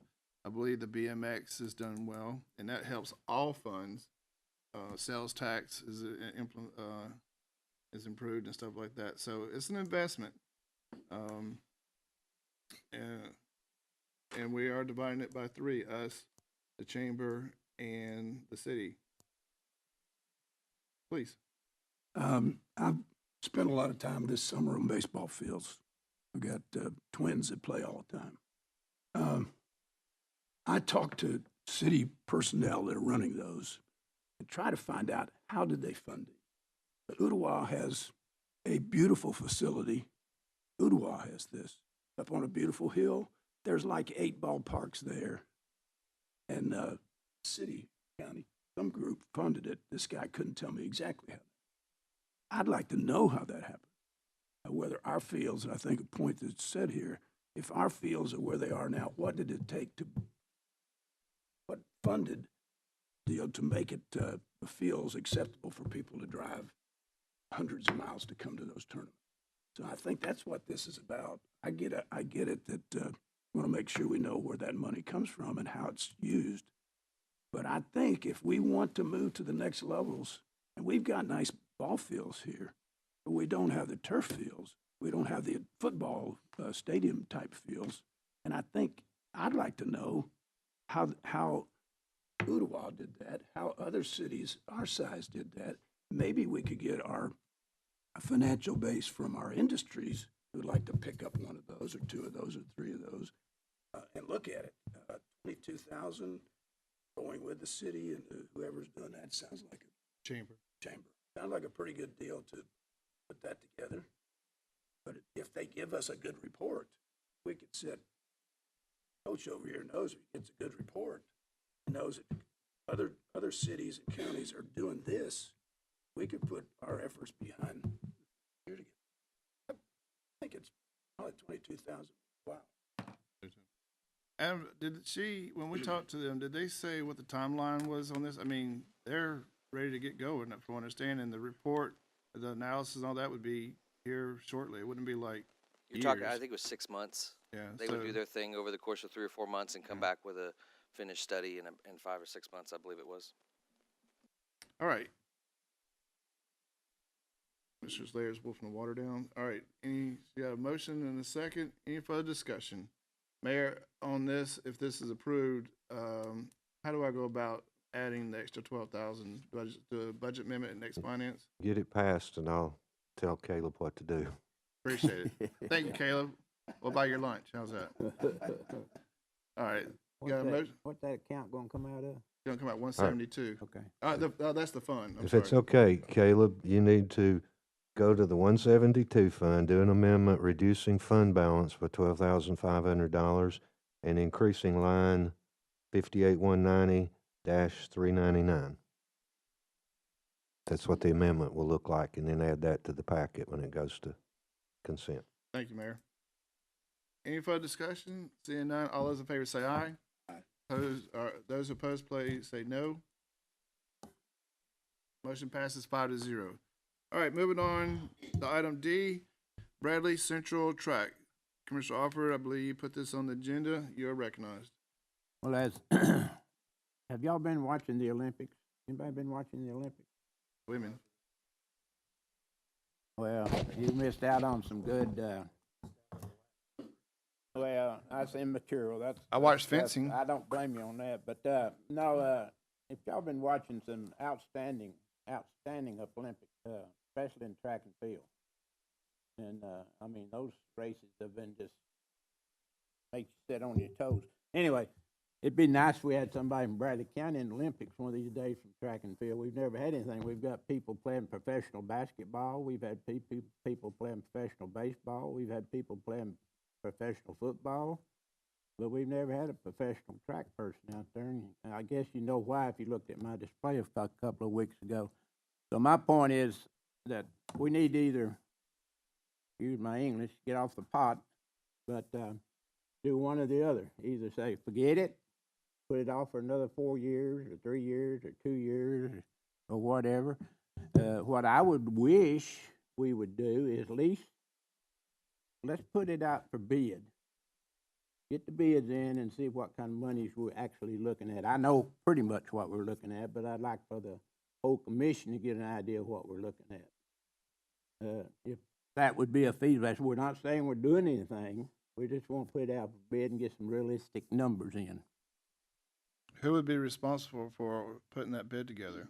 I believe the BMX is done well, and that helps all funds. Sales tax is improved and stuff like that. So it's an investment, and we are dividing it by three: us, the chamber, and the city. Please. I've spent a lot of time this summer on baseball fields. I've got twins that play all the time. I talk to city personnel that are running those and try to find out how did they fund it. But Ottawa has a beautiful facility. Ottawa has this up on a beautiful hill. There's like 8 ballparks there, and city, county, some group funded it. This guy couldn't tell me exactly how. I'd like to know how that happened. Whether our fields, and I think a point that's said here, if our fields are where they are now, what did it take to, what funded, to make it the fields acceptable for people to drive hundreds of miles to come to those tournaments? So I think that's what this is about. I get it that we want to make sure we know where that money comes from and how it's used. But I think if we want to move to the next levels, and we've got nice ball fields here, but we don't have the turf fields. We don't have the football stadium type fields. And I think I'd like to know how Ottawa did that, how other cities our size did that. Maybe we could get our financial base from our industries who'd like to pick up one of those or 2 of those or 3 of those and look at it. 22,000 going with the city and whoever's doing that sounds like a Chamber. Sounds like a pretty good deal to put that together. But if they give us a good report, we could sit. Coach over here knows if he gets a good report, he knows that other cities and counties are doing this. We could put our efforts behind here together. I think it's probably 22,000. Wow. And when we talked to them, did they say what the timeline was on this? I mean, they're ready to get going, from understanding the report, the analysis, and all that would be here shortly. It wouldn't be like You're talking, years. I think it was 6 months. Yeah, They would do their thing over the course of 3 or 4 months and come back with a finished study in 5 or 6 months, I believe it was. All right. Mr. Slayer's wolfing the water down. All right. You got a motion and a second. Any further discussion? Mayor, on this, if this is approved, how do I go about adding the extra 12,000 budget to budget amendment and next finance? Get it passed, and I'll tell Caleb what to do. Appreciate it. Thank you, Caleb. We'll buy your lunch. How's that? All right. Got a motion? What's that account gonna come out of? It's gonna come out 172. Okay. That's the fund. I'm If sorry. it's okay, Caleb, you need to go to the 172 fund, do an amendment reducing fund balance for $12,500 and increasing line 58190-399. That's what the amendment will look like, and then add that to the packet when it goes to consent. Thank you, Mayor. Any further discussion? Seeing none, all those in favor say aye. Those opposed, please say no. Motion passes 5-0. All right, moving on to item D, Bradley Central Track. Commissioner Alford, I believe you put this on the agenda. You are recognized. Well, have y'all been watching the Olympics? Anybody been watching the Olympics? Women. Well, you missed out on some good. Well, that's immature. I watched fencing. I don't blame you on that, but no. If y'all been watching some outstanding Olympics, especially in track and field, and I mean those races have been just make you sit on your toes. Anyway, it'd be nice if we had somebody from Bradley County in the Olympics one of these days from track and field. We've never had anything. We've got people playing professional basketball. We've had people playing professional baseball. We've had people playing professional football, but we've never had a professional track person out there. And I guess you know why if you looked at my display a couple of weeks ago. So my point is that we need to either, use my English, get off the pot, but do one or the other. Either say, forget it, put it off for another 4 years or 3 years or 2 years or whatever. What I would wish we would do is at least let's put it out for bid. Get the bids in and see what kind of monies we're actually looking at. I know pretty much what we're looking at, but I'd like for the whole commission to get an idea of what we're looking at. If that would be a feedback, we're not saying we're doing anything. We just want to put it out for bid and get some realistic numbers in. Who would be responsible for putting that bid together?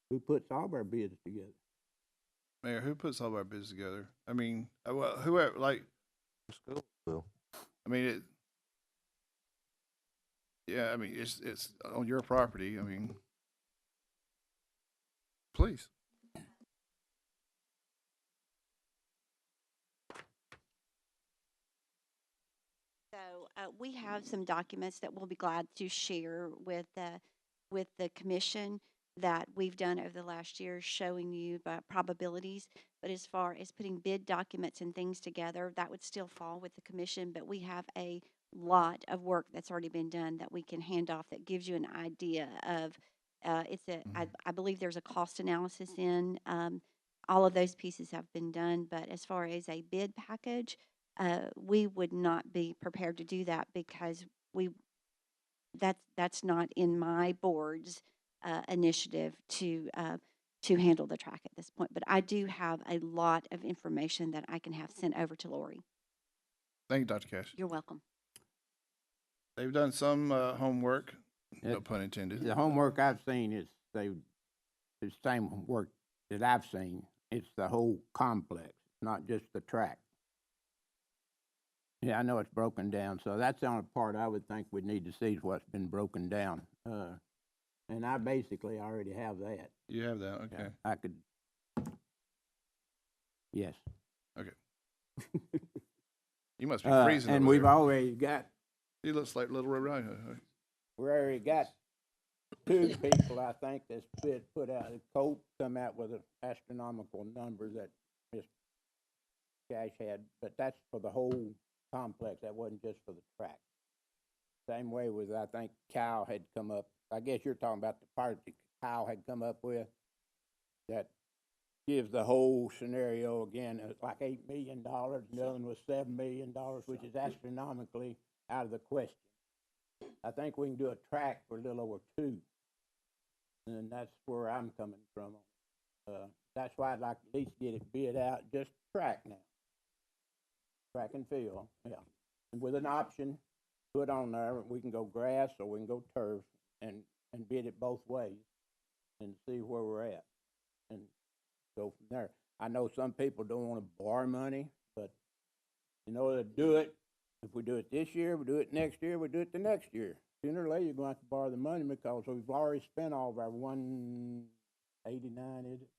Who puts all of our bids together? Mayor, who puts all of our bids together? I mean, well, whoever, like, School will. I mean, yeah, I mean, it's on your property. I mean, please. So we have some documents that we'll be glad to share with the commission that we've done over the last year, showing you probabilities. But as far as putting bid documents and things together, that would still fall with the commission. But we have a lot of work that's already been done that we can hand off that gives you an idea of. I believe there's a cost analysis in. All of those pieces have been done, but as far as a bid package, we would not be prepared to do that because that's not in my board's initiative to handle the track at this point. But I do have a lot of information that I can have sent over to Lori. Thank you, Dr. Cash. You're welcome. They've done some homework, no pun intended. The homework I've seen is the same work that I've seen. It's the whole complex, not just the track. Yeah, I know it's broken down, so that's the only part I would think we'd need to see is what's been broken down. And I basically already have that. You have that, okay. Yeah, I could, yes. Okay. You must be freezing and over we've there. already got, He looks like Little Red Riding Hood. we already got 2 people, I think, that's put out, Cope come out with an astronomical number that Mr. Cash had, but that's for the whole complex. That wasn't just for the track. Same way with, I think, Kyle had come up. I guess you're talking about the part that Kyle had come up with that gives the whole scenario again. It's like $8 million. The other one was $7 million, which is astronomically out of the question. I think we can do a track for a little over 2, and that's where I'm coming from. That's why I'd like to at least get it bid out, just track now. Track and field, yeah. And with an option put on there, we can go grass or we can go turf and bid it both ways and see where we're at and go from there. I know some people don't want to borrow money, but in order to do it, if we do it this year, we do it next year, we do it the next year. Sooner or later, you're going to have to borrow the money because we've already spent all of our 189, is it?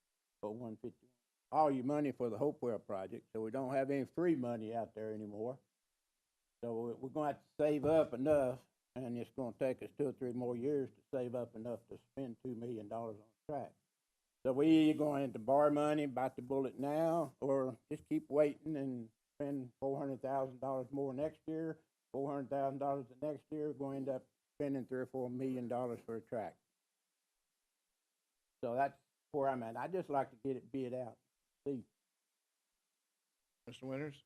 Or 150. All your money for the Hopewell project, so we don't have any free money out there anymore. So we're going to have to save up enough, and it's going to take us 2 or 3 more years to save up enough to spend $2 million on the track. So we either going to have to borrow money, bite the bullet now, or just keep waiting and spend $400,000 more next year, $400,000 the next year. We're going to end up spending $3 or $4 million for a track. So that's where I'm at. I just like to get it bid out. See. Mr. Winters?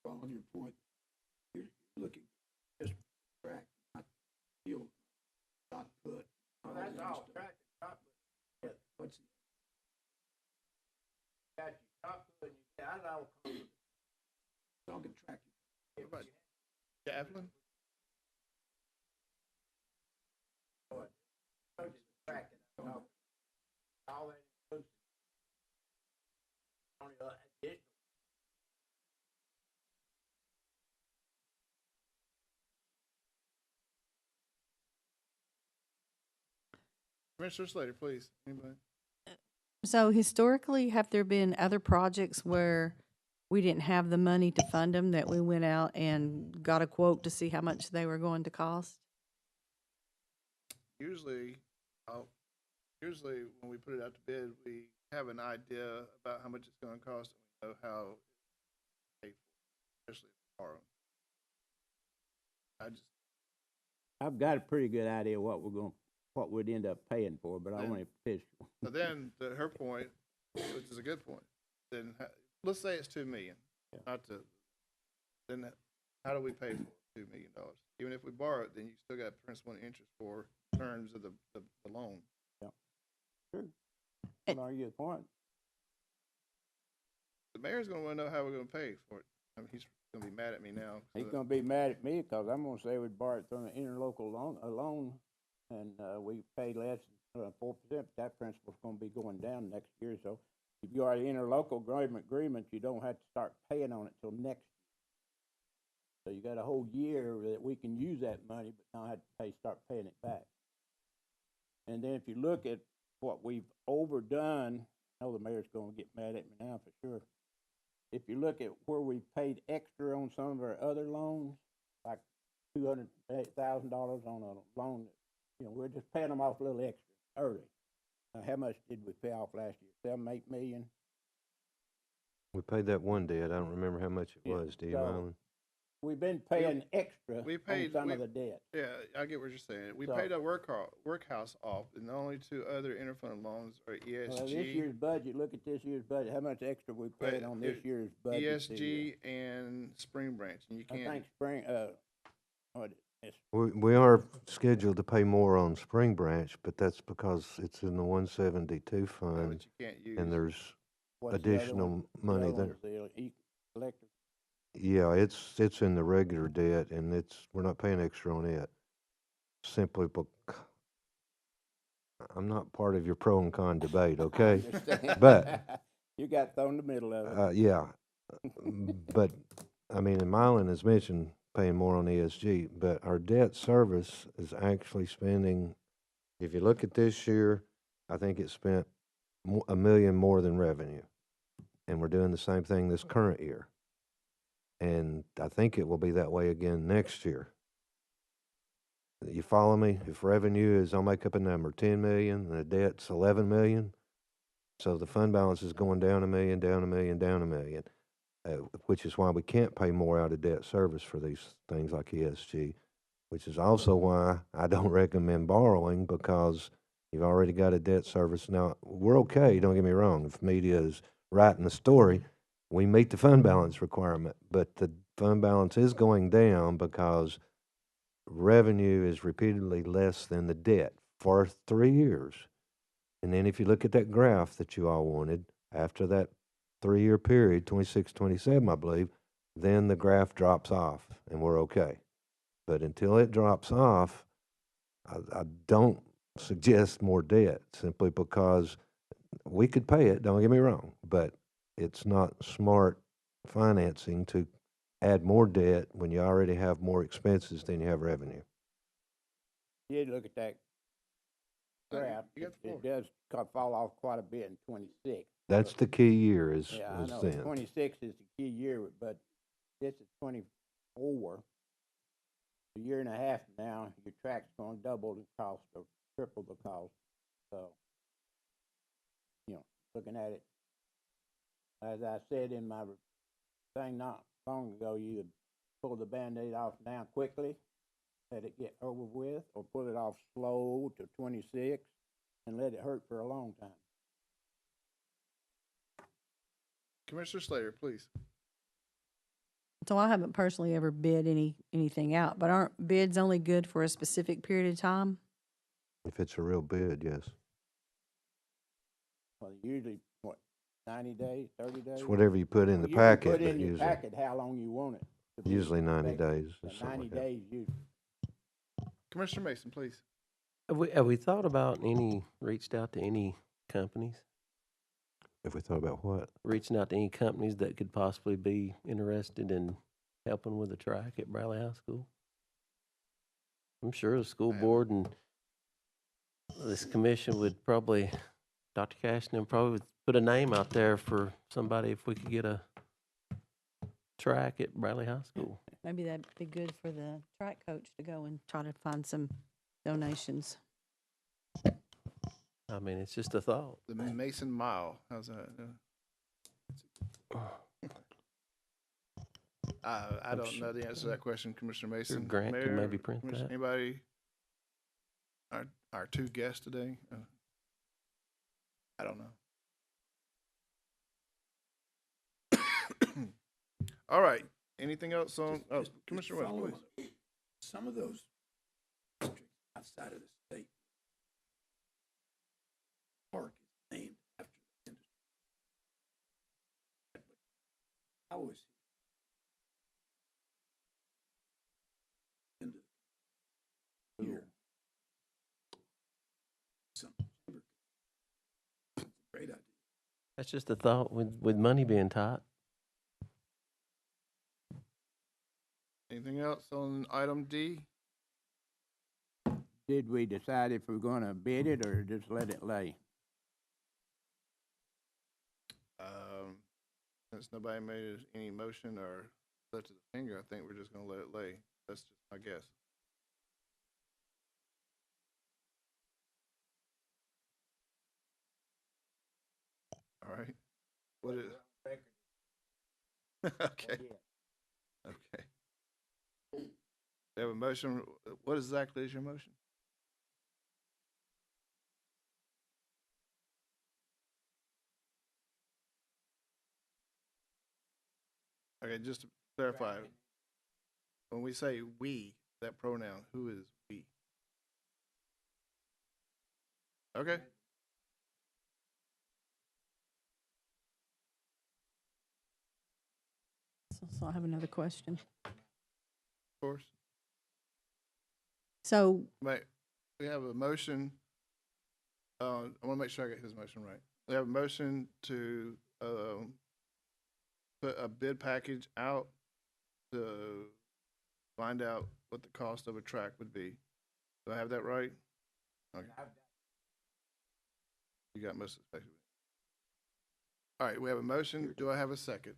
Following your point, you're looking just track, not field, not put. Well, that's all. Track and shot put. Yeah. What's Got your shot put, and you got it all covered. talking track? What about javelin? Track it. All that inclusive. Only additional. Commissioner Slater, please. Anybody? So historically, have there been other projects where we didn't have the money to fund them, that we went out and got a quote to see how much they were going to cost? Usually, usually when we put it out to bid, we have an idea about how much it's gonna cost, and we know how to pay for it, especially if we borrow. I just, I've got a pretty good idea what we'd end up paying for, but I Then- want it official. but then, to her point, which is a good point, then, let's say it's 2 million, Yeah. not to, then how do we pay for $2 million? Even if we borrow it, then you still got principal and interest for terms of the loan. Sure. It- Don't argue the point. The mayor's gonna wanna know how we're gonna pay for it. I mean, he's gonna be mad at me now. He's gonna be mad at me, cause I'm gonna say we borrowed from an interlocal loan, and, we paid less than 4%, but that principal's gonna be going down next year, so if you are the interlocal agreement, you don't have to start paying on it till next year. So you got a whole year that we can use that money, but not have to start paying it back. And then if you look at what we've overdone, I know the mayor's gonna get mad at me now for sure. If you look at where we paid extra on some of our other loans, like $208,000 on a loan, we're just paying them off a little extra early. Now, how much did we pay off last year? 7, 8 million? We paid that one debt. I don't remember how much it Yeah, was, do you, so- Mylan? We've been paying extra we on paid- some we- of the debt. Yeah, I get what you're saying. We So- paid our workhouse off, and the only 2 other interfund loans are Well, this ESG, year's budget, look at this year's budget, how much extra we paid on this year's budget? ESG and Spring Branch, and you I can't. think spring, it's, We are scheduled to pay more on Spring Branch, but that's because it's in the 172 fund, But you can't use. and there's what's the other additional one? The money other one there. was the electric. Yeah, it's in the regular debt, and we're not paying extra on it. Simply I'm not part of your pro and con debate, okay? But- You got thrown in the middle of it. Yeah, but, I mean, and Mylan has mentioned paying more on ESG, but our debt service is actually spending, if you look at this year, I think it spent $1 million more than revenue. And we're doing the same thing this current year. And I think it will be that way again next year. You follow me? If revenue is, I'll make up a number, 10 million, and the debt's 11 million, so the fund balance is going down $1 million, down $1 million, down $1 million, which is why we can't pay more out of debt service for these things like ESG, which is also why I don't recommend borrowing, because you've already got a debt service. Now, we're okay, don't get me wrong. If media is writing the story, we meet the fund balance requirement, but the fund balance is going down because revenue is repeatedly less than the debt for 3 years. And then if you look at that graph that you all wanted, after that 3-year period, 26, 27, I believe, then the graph drops off and we're okay. But until it drops off, I don't suggest more debt, simply because we could pay it, don't get me wrong, but it's not smart financing to add more debt when you already have more expenses than you have revenue. You look at that graph, You got the it floor. does fall off quite a bit in 26. That's the key year is Yeah, I know, then. 26 is the key year, but this is 24. A year and a half from now, your track's gonna double the cost or triple the cost. So, looking at it, as I said in my thing not long ago, you would pull the Band-Aid off now quickly, let it get over with, or pull it off slow to 26 and let it hurt for a long time. Commissioner Slater, please. So I haven't personally ever bid anything out, but aren't bids only good for a specific period of time? If it's a real bid, yes. Well, usually, 90 days, 30 days? It's whatever you put in the Well, you can packet, put but in your usually, packet how long you want it to be usually 90 effective. days. or Yeah, something 90 like that. days, usually. Commissioner Mason, please. Have we thought about reached out to any companies? If we thought about what? Reaching out to any companies that could possibly be interested in helping with the track at Bradley High School? I'm sure the school board and this commission would probably Dr. Cashman probably would put a name out there for somebody if we could get a track at Bradley High School. Maybe that'd be good for the track coach to go and try to find some donations. I mean, it's just a thought. The Mason Mile, how's that? I don't know the answer to that question, Commissioner Mason. Grant can Mayor, maybe print Commissioner, that. Anybody? Our two guests today? I don't know. All right. Anything else on, Just Commissioner West, follow please. up. Some of those districts outside of the state, park is named after the industry. I was in the year. Some it's a great idea. That's just a thought with money being tight. Anything else on item D? Did we decide if we're gonna bid it or just let it lay? Since nobody made any motion or lifted a finger, I think we're just gonna let it lay. That's just my guess. All right. What is? Okay. Okay. We have a motion. What exactly is your motion? Okay, just to clarify, when we say we, that pronoun, who is we? Okay. So I have another question. Of course. So Wait, we have a motion. I want to make sure I get his motion right. We have a motion to put a bid package out to find out what the cost of a track would be. Do I have that right? Okay. You got most of the section. All right, we have a motion. Do I have a second?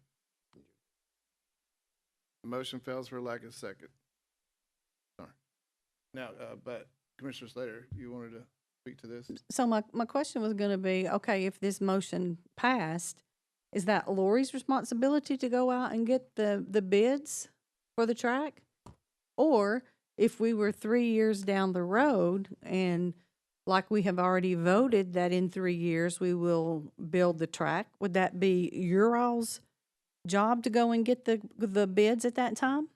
The motion fails for lack of second. Sorry. Now, but Commissioner Slater, you wanted to speak to this? So my question was gonna be, okay, if this motion passed, is that Lori's responsibility to go out and get the bids for the track? Or if we were 3 years down the road and like we have already voted that in 3 years we will build the track, would that be your all's job to go and get the bids at that time?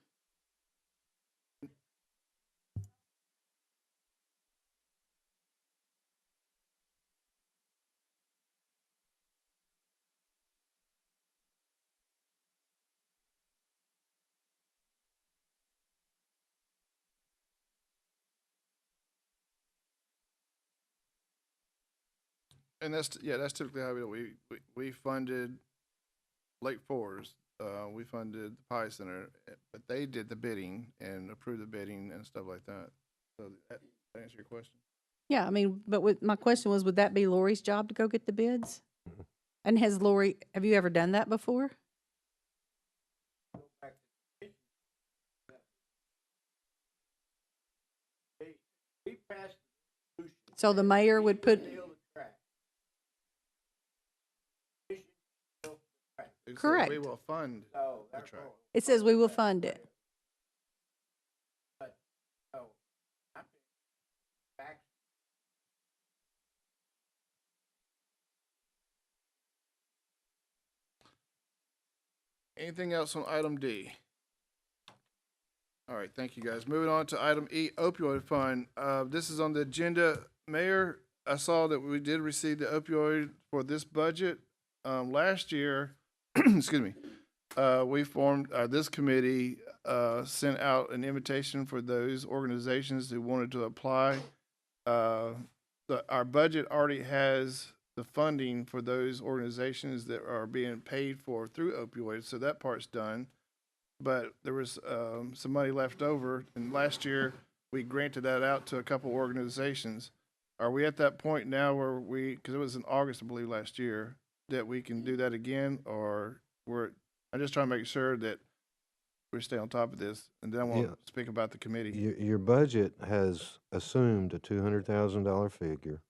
And that's typically how we funded Lake Forest. We funded the Pie Center, but they did the bidding and approved the bidding and stuff like that. So that answer your question. Yeah, I mean, but my question was, would that be Lori's job to go get the bids? And have you ever done that before? So the mayor would put, It says Correct. we will fund the track. it says we will fund it. Anything else on item D? All right, thank you, guys. Moving on to item E, opioid fund. This is on the agenda. Mayor, I saw that we did receive the opioid for this budget. Last year, excuse me, we formed, this committee, sent out an invitation for those organizations who wanted to apply. Our budget already has the funding for those organizations that are being paid for through opioids, so that part's done. But there was some money left over, and last year we granted that out to a couple organizations. are we at that point now where because it was in August, I believe, last year, that we can do that again, or I'm just trying to make sure that we stay on top of this, and then I Yeah. won't speak about the committee. Your budget has assumed a $200,000 figure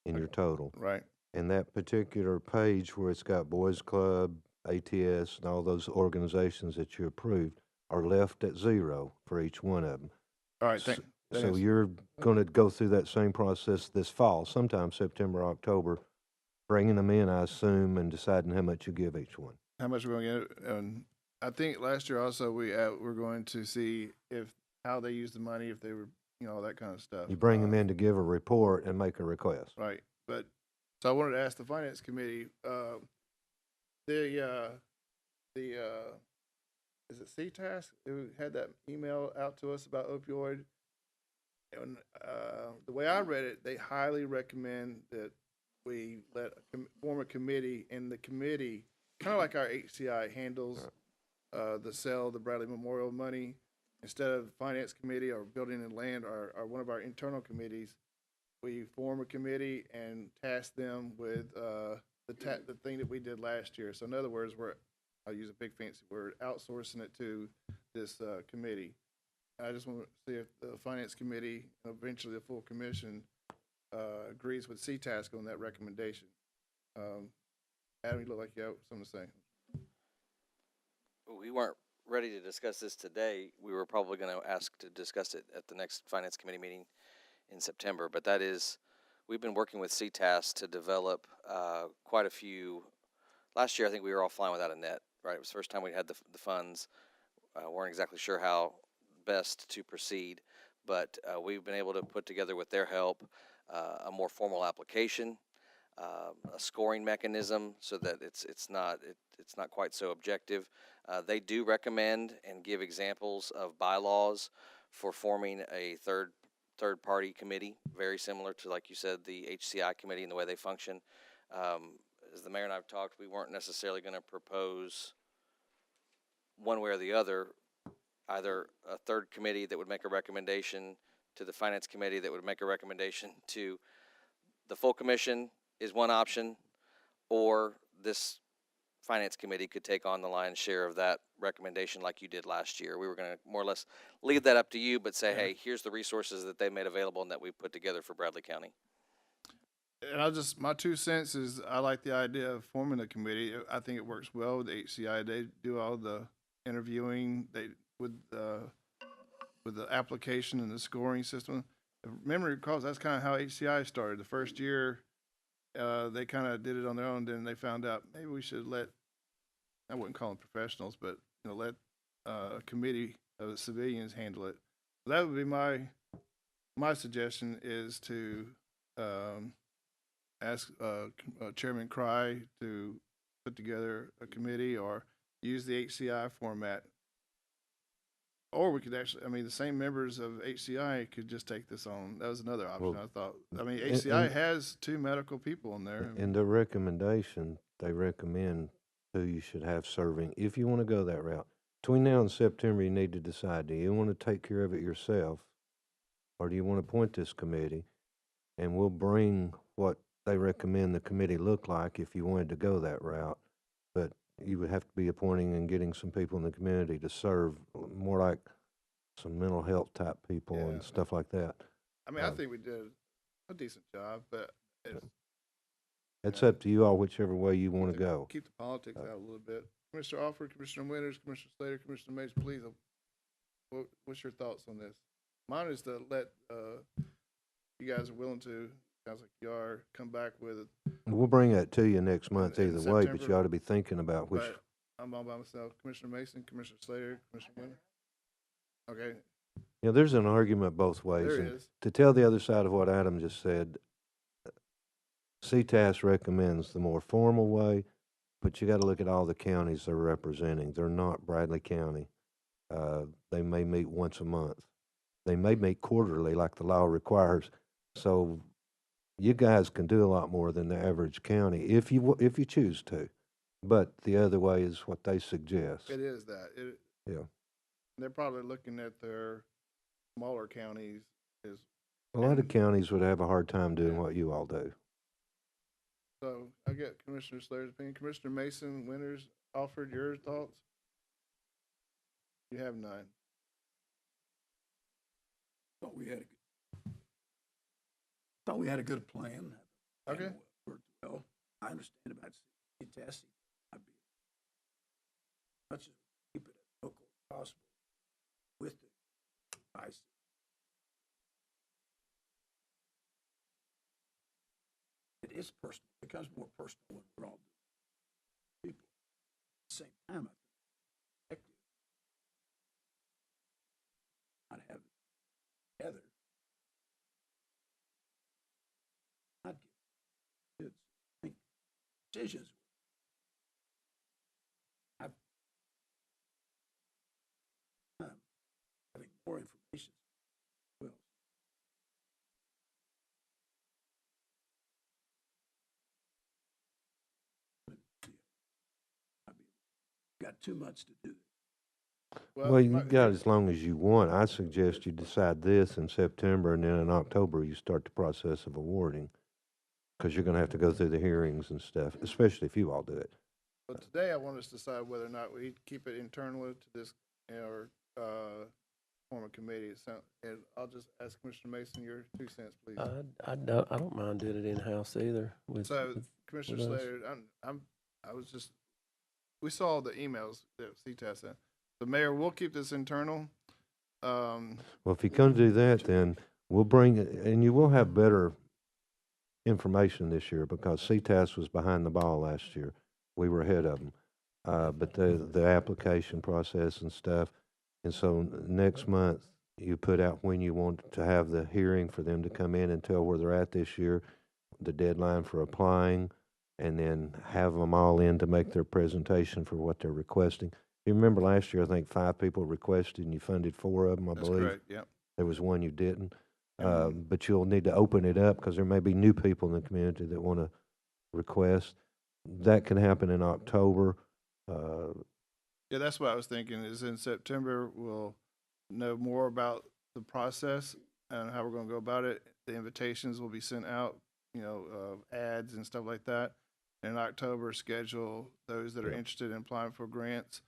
in your total. Right. And that particular page where it's got Boys Club, ATS, and all those organizations that you approved are left at zero for each one of them. All right. So you're going to go through that same process this fall, sometime September, October, bringing them in, I assume, and deciding how much you give each one. How much we're going to get? And I think last year also we're going to see how they use the money, if they were, all that kind of stuff. You bring them in to give a report and make a request. Right. But so I wanted to ask the finance committee, is it CTAS who had that email out to us about opioid? And the way I read it, they highly recommend that we form a committee, and the committee, kind of like our HCI handles the sale of the Bradley Memorial money, instead of finance committee or building and land or one of our internal committees, we form a committee and task them with the thing that we did last year. So in other words, I'll use a big fancy word, outsourcing it to this committee. I just want to see if the finance committee, eventually the full commission, agrees with CTASC on that recommendation. Adam, you look like you have something to say. We weren't ready to discuss this today. We were probably going to ask to discuss it at the next finance committee meeting in September, but we've been working with CTAS to develop quite a few. Last year, I think we were all flying without a net, right? It was the first time we had the funds. Weren't exactly sure how best to proceed, but we've been able to put together, with their help, a more formal application, a scoring mechanism, so that it's not quite so objective. They do recommend and give examples of bylaws for forming a third party committee, very similar to, like you said, the HCI committee and the way they function. As the mayor and I have talked, we weren't necessarily going to propose one way or the other, either a third committee that would make a recommendation to the finance committee that would make a recommendation to the full commission is one option, or this finance committee could take on the lion's share of that recommendation like you did last year. We were going to more or less leave that up to you, but say, hey, here's the resources that they made available and that we put together for Bradley County. And my 2 cents is I like the idea of forming a committee. I think it works well with the HCI. They do all the interviewing with the application and the scoring system. If memory recalls, that's kind of how HCI started. The first year, they kind of did it on their own. Then they found out maybe we should I wouldn't call them professionals, but let a committee of civilians handle it. So that would be my suggestion, is to ask Chairman Cry to put together a committee or use the HCI format. Or we could actually, the same members of HCI could just take this on. That was another option, I thought. HCI has 2 medical people in there. In the recommendation, they recommend who you should have serving, if you want to go that route. Between now and September, you need to decide, do you want to take care of it yourself, or do you want to appoint this committee? And we'll bring what they recommend the committee look like if you wanted to go that route. But you would have to be appointing and getting some people in the community to serve, more like some mental health type people and stuff like that. I think we did a decent job, but it's up to you all, whichever way you want to go. Keep the politics out a little bit. Commissioner Alford, Commissioner Winters, Commissioner Slater, Commissioner Mason, please, what's your thoughts on this? Mine is to let you guys are willing to, sounds like you are, come back with it. We'll bring that to you next month in either way, but September. you ought to be thinking about which. Right. I'm all by myself. Commissioner Mason, Commissioner Slater, Commissioner Winter. Okay. Yeah, there's an argument both ways. There and is. To tell the other side of what Adam just said, CTAS recommends the more formal way, but you got to look at all the counties they're representing. They're not Bradley County. They may meet once a month. They may meet quarterly like the law requires. So you guys can do a lot more than the average county if you choose to. But the other way is what they suggest. It is that. Yeah. They're probably looking at their smaller counties as A lot of And- counties would have a hard time doing what you all do. So I get Commissioner Slater's opinion. Commissioner Mason, Winters, Alford, your thoughts? You have none. Thought we had a good plan. Okay. And it worked well. I understand about city testing. I'd be much as we keep it as local as possible with the device. It is personal. It becomes more personal when we're all doing people. At the same time, I think effective. Not have it together. Not give kids make decisions. I've having more information. Well, got too much to do. Well, you my- got as long as you want. I suggest you decide this in September, and then in October, you start the process of awarding. Because you're gonna have to go through the hearings and stuff, especially if you all do it. But today I want us to decide whether or not we keep it internal to this, or, form a committee. So, and I'll just ask Commissioner Mason your 2 cents, please. I don't mind doing it in-house either with, So, with Commissioner with us. Slater, I was just, we saw the emails that CTAS sent. The mayor, we'll keep this internal. Well, if you're gonna do that, then we'll bring it, and you will have better information this year because CTAS was behind the ball last year. We were ahead of them. But the application process and stuff, and so next month, you put out when you want to have the hearing for them to come in and tell where they're at this year, the deadline for applying, and then have them all in to make their presentation for what they're requesting. You remember last year, I think 5 people requested and you funded 4 of them, I That's believe. correct, yep. There was one you didn't. And- But you'll need to open it up because there may be new people in the community that want to request. That can happen in October. Yeah, that's what I was thinking, is in September, we'll know more about the process and how we're gonna go about it. The invitations will be sent out, ads and stuff like that. In October, schedule those that are Yeah. interested in applying for grants,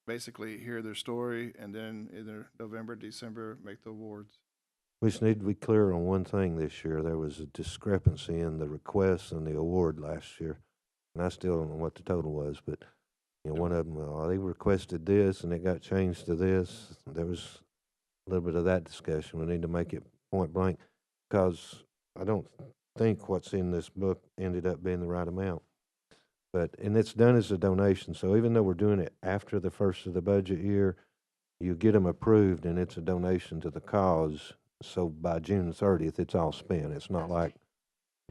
basically hear their story, and then either November, December, make the awards. We just need to be clear on one thing this year. There was a discrepancy in the requests and the award last year. And I still don't know what the total was, but, one of them, well, they requested this and it got changed to this. There was a little bit of that discussion. We need to make it point blank because I don't think what's in this book ended up being the right amount. And it's done as a donation. So even though we're doing it after the first of the budget year, you get them approved and it's a donation to the cause. So by June 30th, it's all spent. It's not like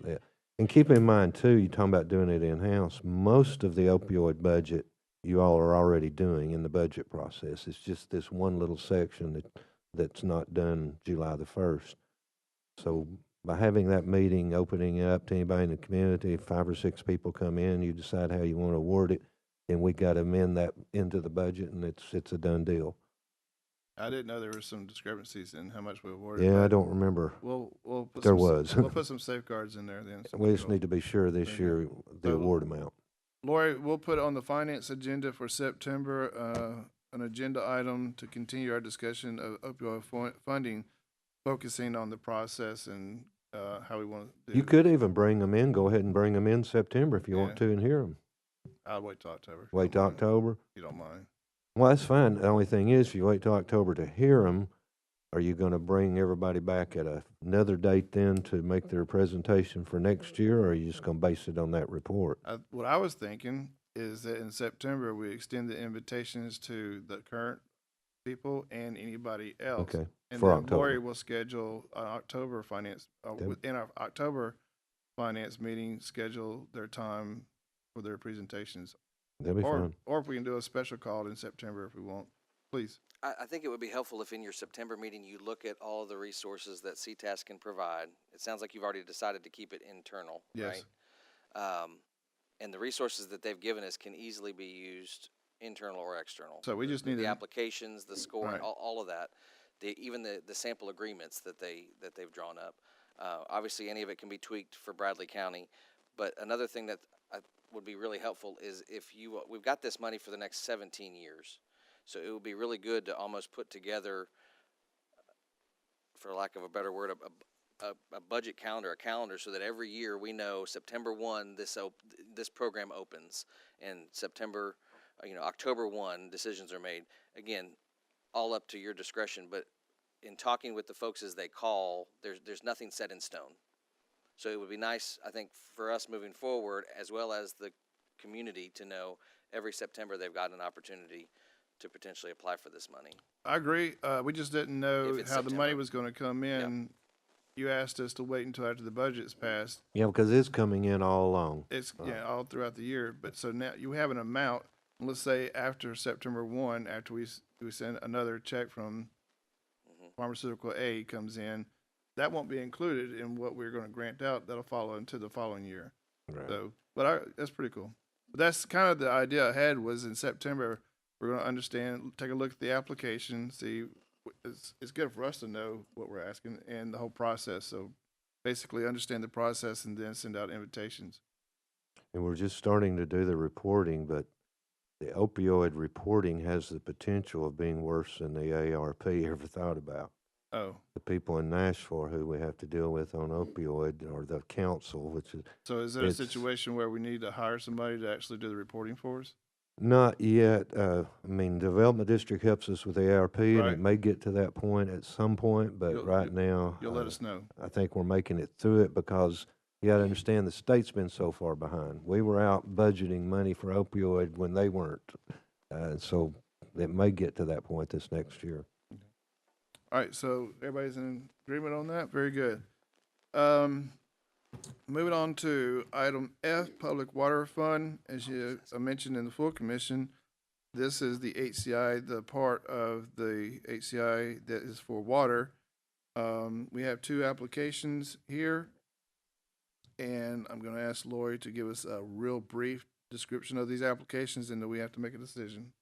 that. And keep in mind too, you're talking about doing it in-house. Most of the opioid budget you all are already doing in the budget process. It's just this one little section that's not done July the 1st. So by having that meeting, opening it up to anybody in the community, if 5 or 6 people come in, you decide how you want to award it, then we got to amend that into the budget and it's a done deal. I didn't know there were some discrepancies in how much we awarded. Yeah, I but don't remember. We'll put There some, was. we'll put some safeguards in there then. so We just it'll- need to be sure this Mhm. year the So- award amount. Lori, we'll put on the finance agenda for September, an agenda item to continue our discussion of opioid funding, focusing on the process and, how we want to do. You could even bring them in, go ahead and bring them in September if you want Yeah. to and hear them. I'll wait till October. if you Wait don't till mind. October? If you don't mind. Well, that's fine. The only thing is, if you wait till October to hear them, are you gonna bring everybody back at another date then to make their presentation for next year, or are you just gonna base it on that report? What I was thinking is that in September, we extend the invitations to the current people and anybody else. Okay, And for then Lori October. will schedule an October finance, Okay. within our October finance meeting, schedule their time for their presentations. That'd be fine. Or if we can do a special call in September if we want, please. I think it would be helpful if in your September meeting, you look at all of the resources that CTAS can provide. It sounds like you've already decided to keep it internal, Yes. right? And the resources that they've given us can easily be used internal or external. So we just need The to, applications, the scoring, Right. all of that. even the sample agreements that they've drawn up. Obviously, any of it can be tweaked for Bradley County, but another thing that would be really helpful is if we've got this money for the next 17 years, so it would be really good to almost put together, for lack of a better word, a budget calendar, a calendar, so that every year we know September 1 this program opens, and September, October 1 decisions are made. Again, all up to your discretion, but in talking with the folks as they call, there's nothing set in stone. So it would be nice, I think, for us moving forward, as well as the community, to know every September they've got an opportunity to potentially apply for this money. I agree. We just didn't know If it's how the money September. was gonna come in. You asked us to wait until after the budget's passed. Yeah, because it's coming in all along. It's, all throughout the year, but so now you have an amount, and let's say after September 1, after we send another check from Pharmaceutical A comes in, that won't be included in what we're gonna grant out. That'll follow into the following year. Right. So, but that's pretty cool. But that's kind of the idea I had, was in September, we're gonna understand, take a look at the application, see, it's good for us to know what we're asking and the whole process. So basically understand the process and then send out invitations. And we're just starting to do the reporting, but the opioid reporting has the potential of being worse than the ARP ever thought about. Oh, The people in Nashville who we have to deal with on opioid, or the council, which is so is there a It's- situation where we need to hire somebody to actually do the reporting for us? not yet. I mean, Development District helps us with the ARP, and Right. it may get to that point at some point, but right now, You'll let us know. I think we're making it through it, because you got to understand the state's been so far behind. We were out budgeting money for opioid when they weren't. So it may get to that point this next year. All right, so everybody's in agreement on that? Very good. Moving on to item F, Public Water Fund. As I mentioned in the full commission, this is the HCI, the part of the HCI that is for water. We have 2 applications here, and I'm gonna ask Lori to give us a real brief description of these applications, and then we have to make a decision.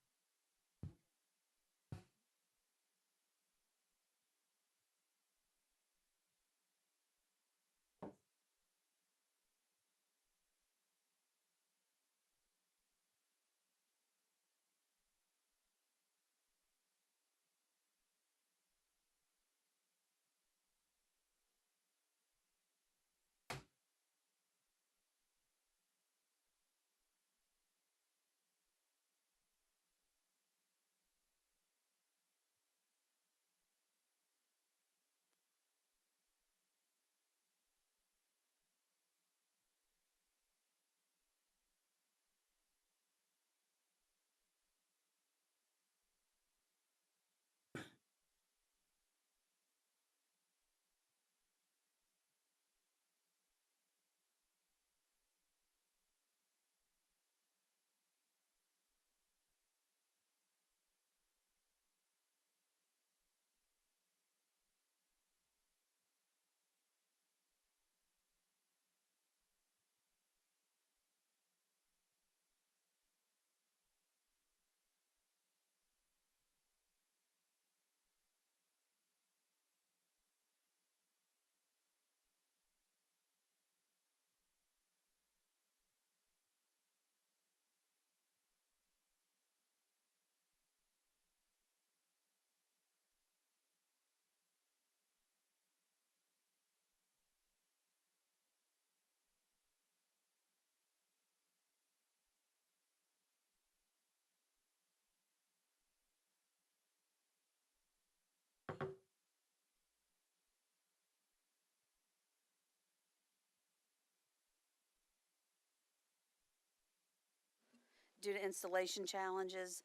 Due to installation challenges,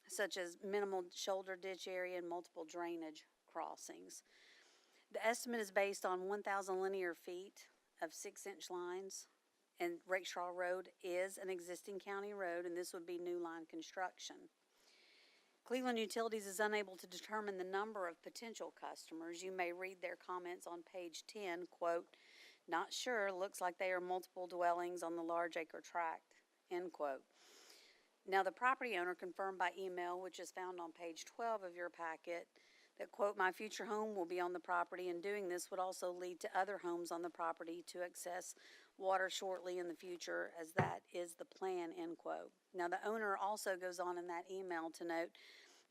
such as minimal shoulder ditch area and multiple drainage crossings. The estimate is based on 1,000 linear feet of 6-inch lines, and Rakestraw Road is an existing county road, and this would be new line construction. Cleveland Utilities is unable to determine the number of potential customers. You may read their comments on page 10, quote, "Not sure, looks like they are multiple dwellings on the large acre tract," end quote. Now, the property owner confirmed by email, which is found on page 12 of your packet, that, quote, "My future home will be on the property, and doing this would also lead to other homes on the property to access water shortly in the future, as that is the plan," end quote. Now, the owner also goes on in that email to note,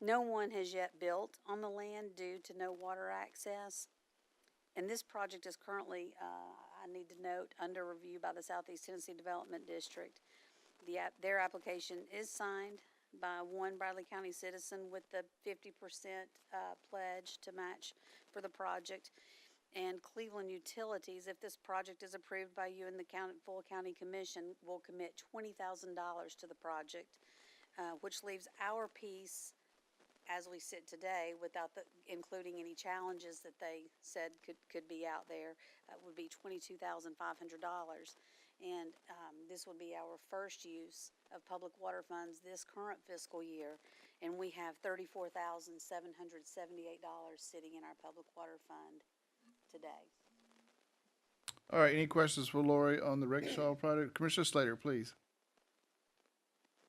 no one has yet built on the land due to no water access. And this project is currently, I need to note, under review by the Southeast Tennessee Development District. Their application is signed by one Bradley County citizen with the 50% pledge to match for the project. And Cleveland Utilities, if this project is approved by you and the full county commission, will commit $20,000 to the project, which leaves our piece as we sit today, without including any challenges that they said could be out there, would be $22,500. And this would be our first use of public water funds this current fiscal year, and we have $34,778 sitting in our public water fund today. All right, any questions for Lori on the Rakestraw project? Commissioner Slater, please.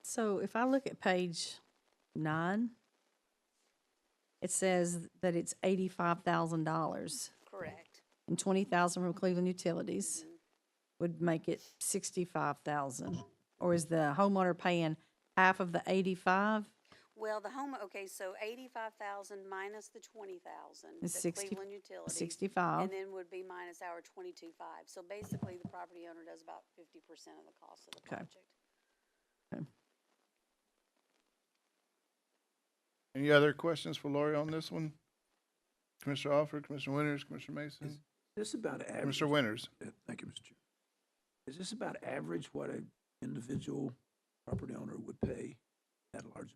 So if I look at page 9, it says that it's $85,000 Correct. and $20,000 from Cleveland Utilities would make it $65,000. Or is the homeowner paying half of the 85? Well, okay, so 85,000 minus the 20,000, Is the 60 Cleveland Utilities. 65. And then would be minus our 22.5. So basically, the property owner does about 50% of the cost of the Okay. project. Any other questions for Lori on this one? Commissioner Alford, Commissioner Winters, Commissioner Mason? Is this about average? Commissioner Winters? Thank you, Mr. Chair. Is this about average what an individual property owner would pay at a large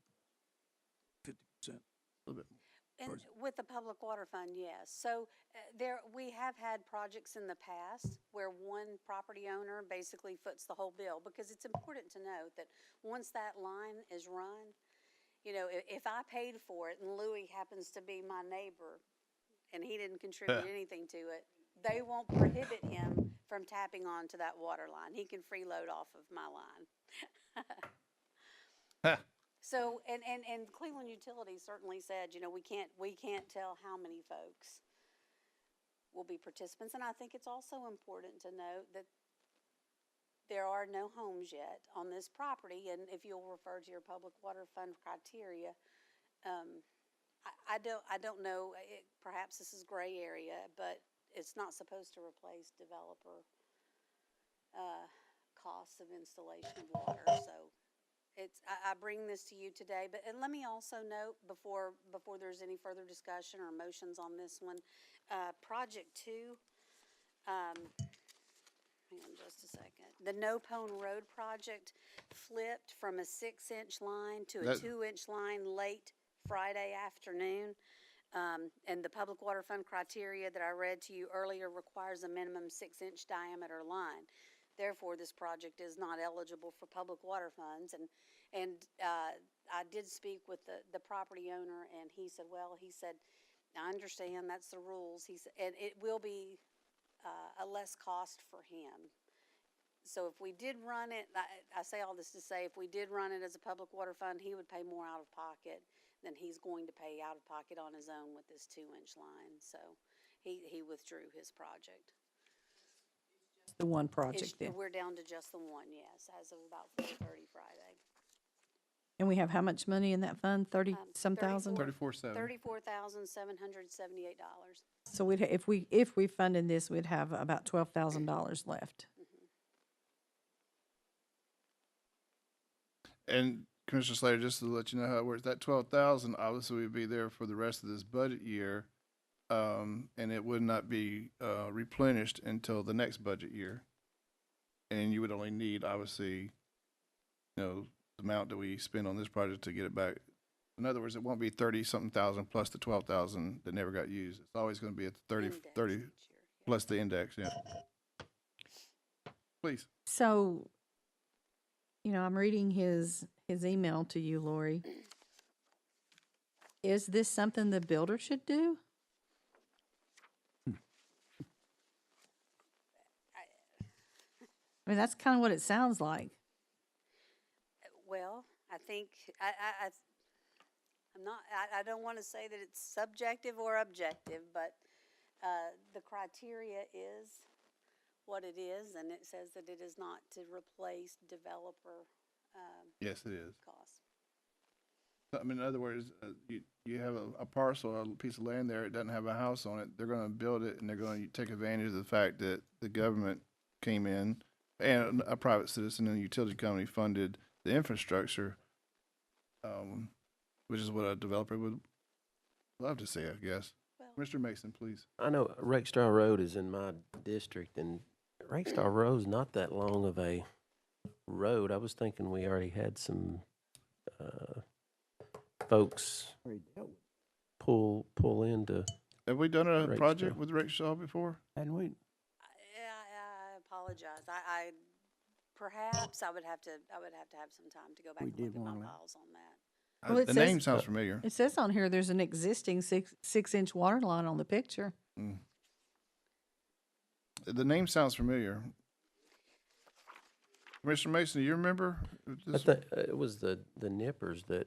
50%? A little bit more. And with the public water fund, yes. So we have had projects in the past where one property owner basically foots the whole bill, because it's important to note that once that line is run, you know, if I paid for it and Louis happens to be my neighbor and he didn't contribute anything to it, they won't prohibit him from tapping onto that water line. He can freeload off of my line. So, and Cleveland Utilities certainly said, you know, we can't tell how many folks will be participants. And I think it's also important to note that there are no homes yet on this property. And if you'll refer to your public water fund criteria, I don't know, perhaps this is gray area, but it's not supposed to replace developer costs of installation of water. So I bring this to you today, and let me also note before there's any further discussion or motions on this one, Project 2, hang on just a second. The No Pone Road project flipped from a 6-inch line to a 2-inch line late Friday afternoon. And the public water fund criteria that I read to you earlier requires a minimum 6-inch diameter line. Therefore, this project is not eligible for public water funds. And I did speak with the property owner, and he said, I understand, that's the rules. He said, and it will be a less cost for him. So if we did run it, I say all this to say, if we did run it as a public water fund, he would pay more out of pocket than he's going to pay out of pocket on his own with this 2-inch line. So he withdrew his project. The one project then. We're down to just the one, yes, as of about 4:30 Friday. And we have how much money in that fund? 30-some thousand? 34,700. $34,778. So if we funded this, we'd have about $12,000 left. And Commissioner Slater, just to let you know how it works, that 12,000 obviously would be there for the rest of this budget year, and it would not be replenished until the next budget year. And you would only need, obviously, you know, the amount that we spend on this project to get it back. In other words, it won't be 30-something thousand plus the 12,000 that never got used. It's always going to be at the 30 plus the index. Yeah. Please. So, you know, I'm reading his email to you, Lori. Is this something the builder should do? I mean, that's kind of what it sounds like. Well, I think, I'm not, I don't want to say that it's subjective or objective, but the criteria is what it is, and it says that it is not to replace developer Yes, it is. costs. I mean, in other words, you have a parcel, a piece of land there, it doesn't have a house on it, they're gonna build it, and they're gonna take advantage of the fact that the government came in, and a private citizen and a utility company funded the infrastructure, which is what a developer would love to see, I guess. Well, Mr. Mason, please. I know Rakestraw Road is in my district, and Rakestraw Road's not that long of a road. I was thinking we already had some folks Already dealt with, pull into. Have we done a Rakestraw. project with Rakestraw before? hadn't we? I apologize. Perhaps I would have to have some time to go back We and look did at my one files on that. Well, it The says- name sounds familiar. It says on here there's an existing 6-inch water line on the picture. Mm. The name sounds familiar. Commissioner Mason, do you remember? I this? think it was the nippers that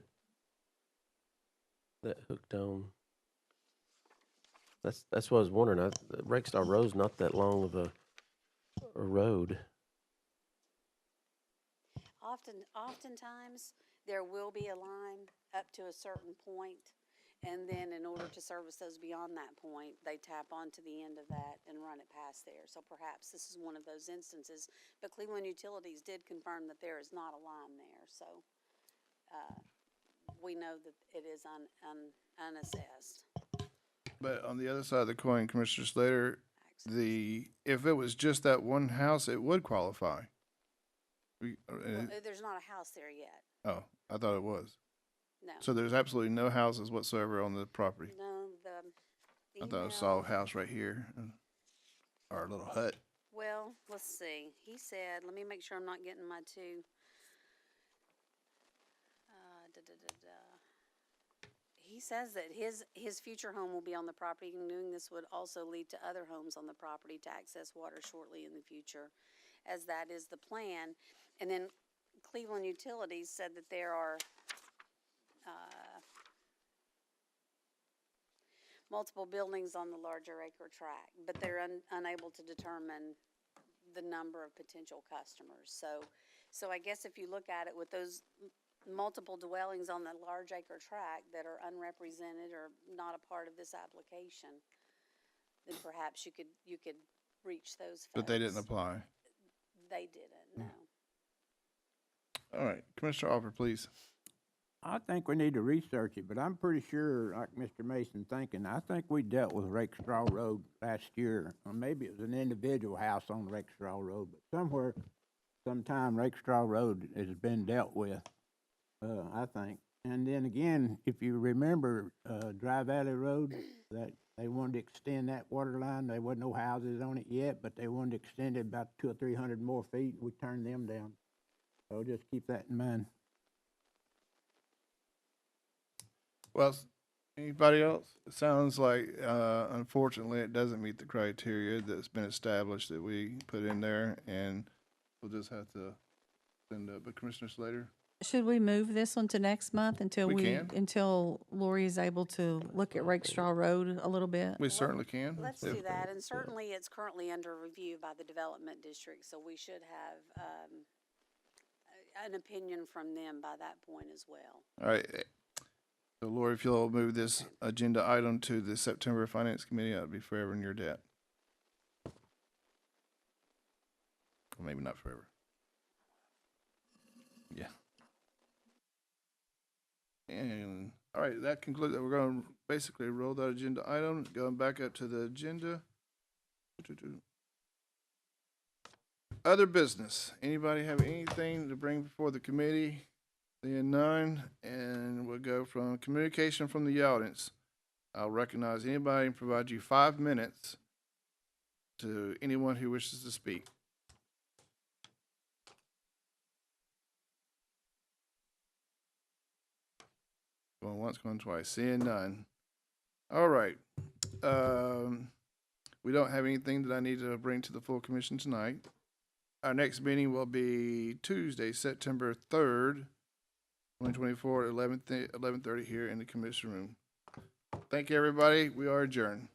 hooked on. That's what I was wondering. Rakestraw Road's not that long of a road. Oftentimes, there will be a line up to a certain point, and then in order to service those beyond that point, they tap onto the end of that and run it past there. So perhaps this is one of those instances, but Cleveland Utilities did confirm that there is not a line there, so we know that it is unassessed. But on the other side of the coin, Commissioner Slater, if it was just that one house, it would qualify. Well, there's not a house there yet, Oh, I thought it was. no. So there's absolutely no houses whatsoever on the property. No, the I thought I email. saw a house right here, or a little hut. Well, let's see. He said, let me make sure I'm not getting my two. He says that his future home will be on the property, and doing this would also lead to other homes on the property to access water shortly in the future, as that is the plan. And then Cleveland Utilities said that there are multiple buildings on the larger acre tract, but they're unable to determine the number of potential customers. So I guess if you look at it with those multiple dwellings on the large acre tract that are unrepresented or not a part of this application, then perhaps you could reach those folks. But they didn't apply. They didn't, no. All right, Commissioner Offer, please. I think we need to research it, but I'm pretty sure, like Mr. Mason thinking, I think we dealt with Rakestraw Road last year. Or maybe it was an individual house on Rakestraw Road, but somewhere, sometime Rakestraw Road has been dealt with, I think. And then again, if you remember, Dry Valley Road, that they wanted to extend that water line. There wasn't no houses on it yet, but they wanted to extend it about 200 or 300 more feet. We turned them down. So just keep that in mind. Well, anybody else? It sounds like, unfortunately, it doesn't meet the criteria that's been established that we put in there, and we'll just have to send up. But Commissioner Slater? Should we move this one to next month until We can. until Lori is able to look at Rakestraw Road a little bit? We certainly can. Let's do that, and certainly it's currently under review by the Development District, so we should have an opinion from them by that point as well. All right. So Lori, if you'll move this agenda item to the September Finance Committee, that would be forever in your debt. Or maybe not forever. Yeah. And, all right, that concludes, we're gonna basically roll that agenda item, going back up to the agenda. Other business. Anybody have anything to bring before the committee? Seeing none, and we'll go from communication from the audience. I'll recognize anybody and provide you 5 minutes to anyone who wishes to speak. Going once, going twice. Seeing none. All right. We don't have anything that I need to bring to the full commission tonight. Our next meeting will be Tuesday, September 3rd, 2024 at 11:30 here in the commission room. Thank you, everybody. We are adjourned.